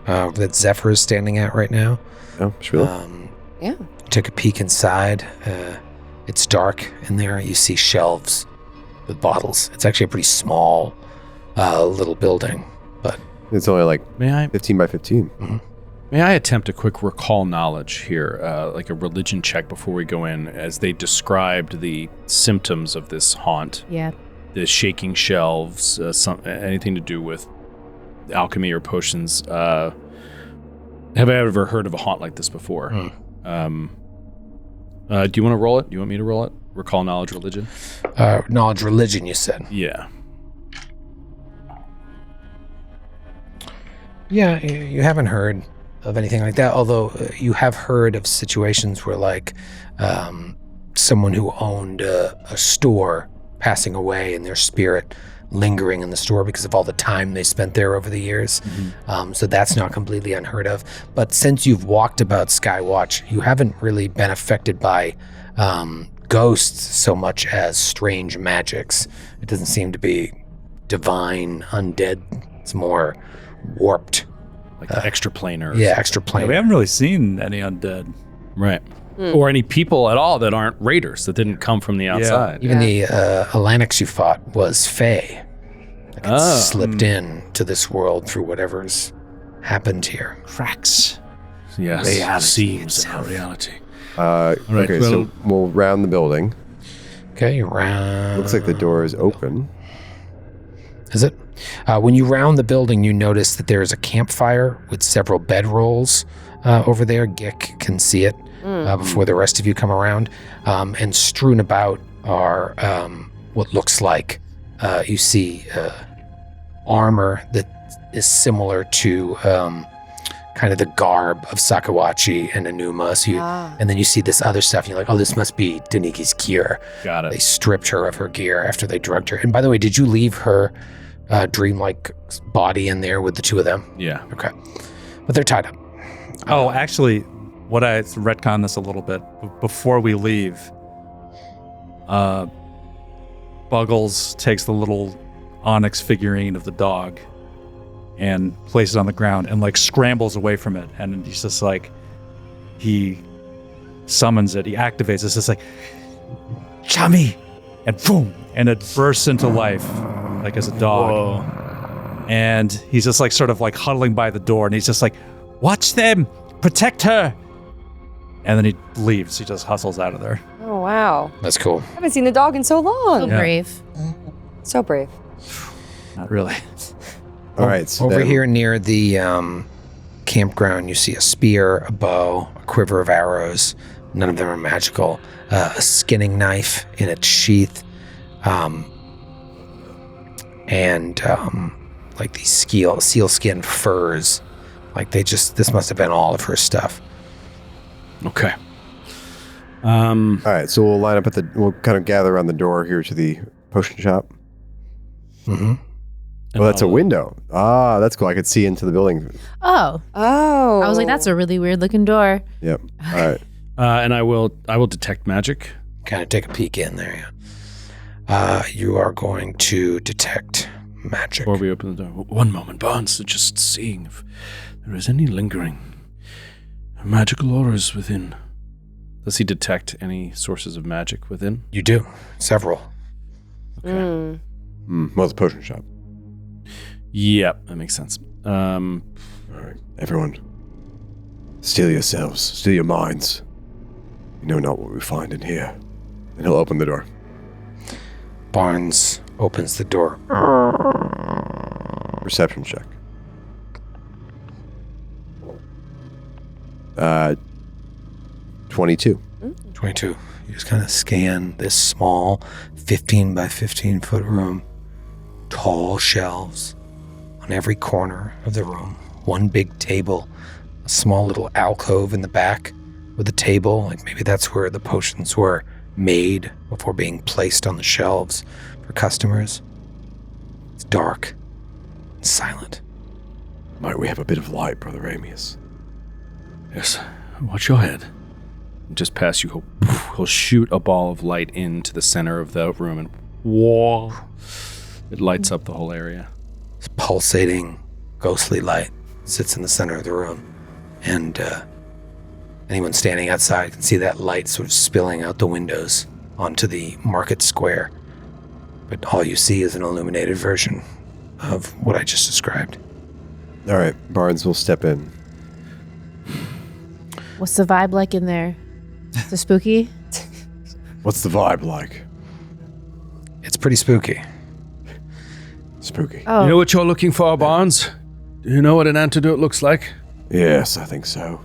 that Zephyr is standing at right now. No, Shmuel? Yeah. Took a peek inside. It's dark in there. You see shelves with bottles. It's actually a pretty small little building, but It's only like May I 15 by 15. May I attempt a quick recall knowledge here, like a religion check before we go in, as they described the symptoms of this haunt, Yeah. the shaking shelves, anything to do with alchemy or potions. Have I ever heard of a haunt like this before? Do you want to roll it? Do you want me to roll it? Recall knowledge religion? knowledge religion, you said. Yeah. Yeah, you haven't heard of anything like that, although you have heard of situations where, like, someone who owned a store passing away and their spirit lingering in the store because of all the time they spent there over the years. So that's not completely unheard of. But since you've walked about Skywatch, you haven't really been affected by ghosts so much as strange magics. It doesn't seem to be divine, undead. It's more warped. Like extra planar. Yeah, extra Yeah, plane. we haven't really seen any undead. Right. Or any people at all that aren't raiders, that didn't come from the outside. Even the Atlantics you fought was Fae. Like it slipped in to this world through whatever's happened here. Cracks. Yes. Reality Seems in our itself. reality. right, okay, well- so we'll round the building. Okay, round. Looks like the door is open. Is it? When you round the building, you notice that there is a campfire with several bedrolls over there. Gick can see it before the rest of you come around. And strewn about are what looks like you see armor that is similar to kind of the garb of Sakawachi and Enuma. So and then you see this other stuff, and you're like, oh, this must be Daniki's gear. Got They it. stripped her of her gear after they drugged her. And by the way, did you leave her dreamlike body in there with the two of them? Yeah. Okay. But they're tied up. Oh, actually, what I retcon this a little bit before we leave. Buggles takes the little onyx figurine of the dog and places it on the ground and like scrambles away from it. And he's just like, he summons it, he activates it. It's just like, Chummy! And boom! And it bursts into life, like as a dog. Whoa. And he's just like sort of like huddling by the door and he's just like, watch them! Protect her! And then he leaves. He just hustles out of there. Oh, wow. That's cool. I haven't seen the dog in so long. So brave. So brave. Not really. All right. So Over then- here near the campground, you see a spear, a bow, a quiver of arrows. None of them are magical. A skinning knife in its sheath. And like these sealskin furs. Like this must have been all of her stuff. Okay. All right, so we'll line up we'll kind of gather around the door here to the potion shop. Mm-hmm. Oh, that's a window. Ah, that's cool. I could see into the building. Oh. Oh. I was like, that's a really weird looking door. Yep. All right. And I will detect magic. Kind of take a peek in there, yeah. You are going to detect magic. Before we open the door. One moment, Barnes. Just seeing if there is any lingering magical auras within. Does he detect any sources of magic within? You do. Several. Okay. Well, it's a potion shop. Yep, that makes sense. All right, everyone. Steel yourselves. Steel your minds. You know not what we find in here. And he'll open the door. Barnes opens the door. Perception check. 22. 22. You just kind of scan this small 15 by 15 foot room. Tall shelves on every corner of the room. One big table. A small little alcove in the back with a table. Like maybe that's where the potions were made before being placed on the shelves for customers. It's dark and silent. Might we have a bit of light, Brother Amius? Yes. Watch your head. Just past you, he'll shoot a ball of light into the center of the room, and whoa, it lights up the whole area. This pulsating, ghostly light sits in the center of the room, and anyone standing outside can see that light sort of spilling out the windows onto the market square. But all you see is an illuminated version of what I just described. All right, Barnes will step in. What's the vibe like in there? Is it spooky? What's the vibe like? It's pretty spooky. Spooky. Oh, You know what you're looking for, Barnes? Do you know what an antidote looks like? Yes, I think so.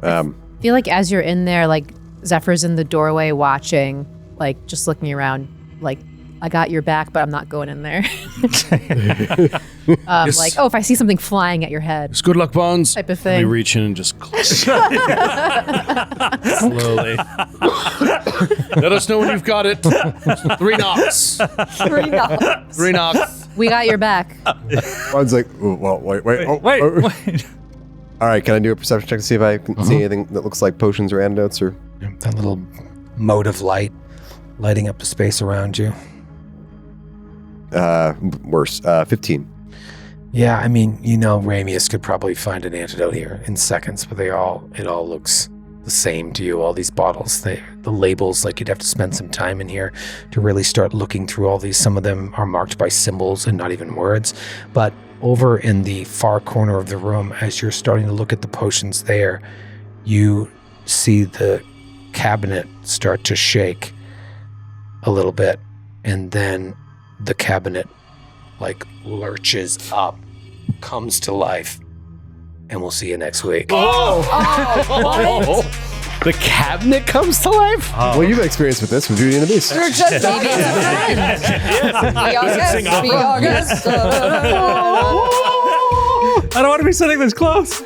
I feel like as you're in there, like Zephyr's in the doorway watching, like just looking around, like I got your back, but I'm not going in there. Yes. Like, oh, if I see something flying at your head, It's good luck, Barnes. type of Let me thing. reach in and just slowly. Let us know when you've got it. 3 knocks. 3 knocks. 3 knocks. We got your back. Barnes like, oh, well, wait. Wait. All right, can I do a perception check to see if I can see anything that looks like potions or antidotes or? That little mote of light lighting up the space around you. Worse. 15. Yeah, I mean, you know, Ramius could probably find an antidote here in seconds, but it all looks the same to you. All these bottles, the labels, like you'd have to spend some time in here to really start looking through all these. Some of them are marked by symbols and not even words. But over in the far corner of the room, as you're starting to look at the potions there, you see the cabinet start to shake a little bit, and then the cabinet like lurches up, comes to life, and we'll see you next week. The cabinet comes to life? Well, you've had experience with this with Beauty and the Beast. You're just maybe it's a friend. I don't want to be sitting this close.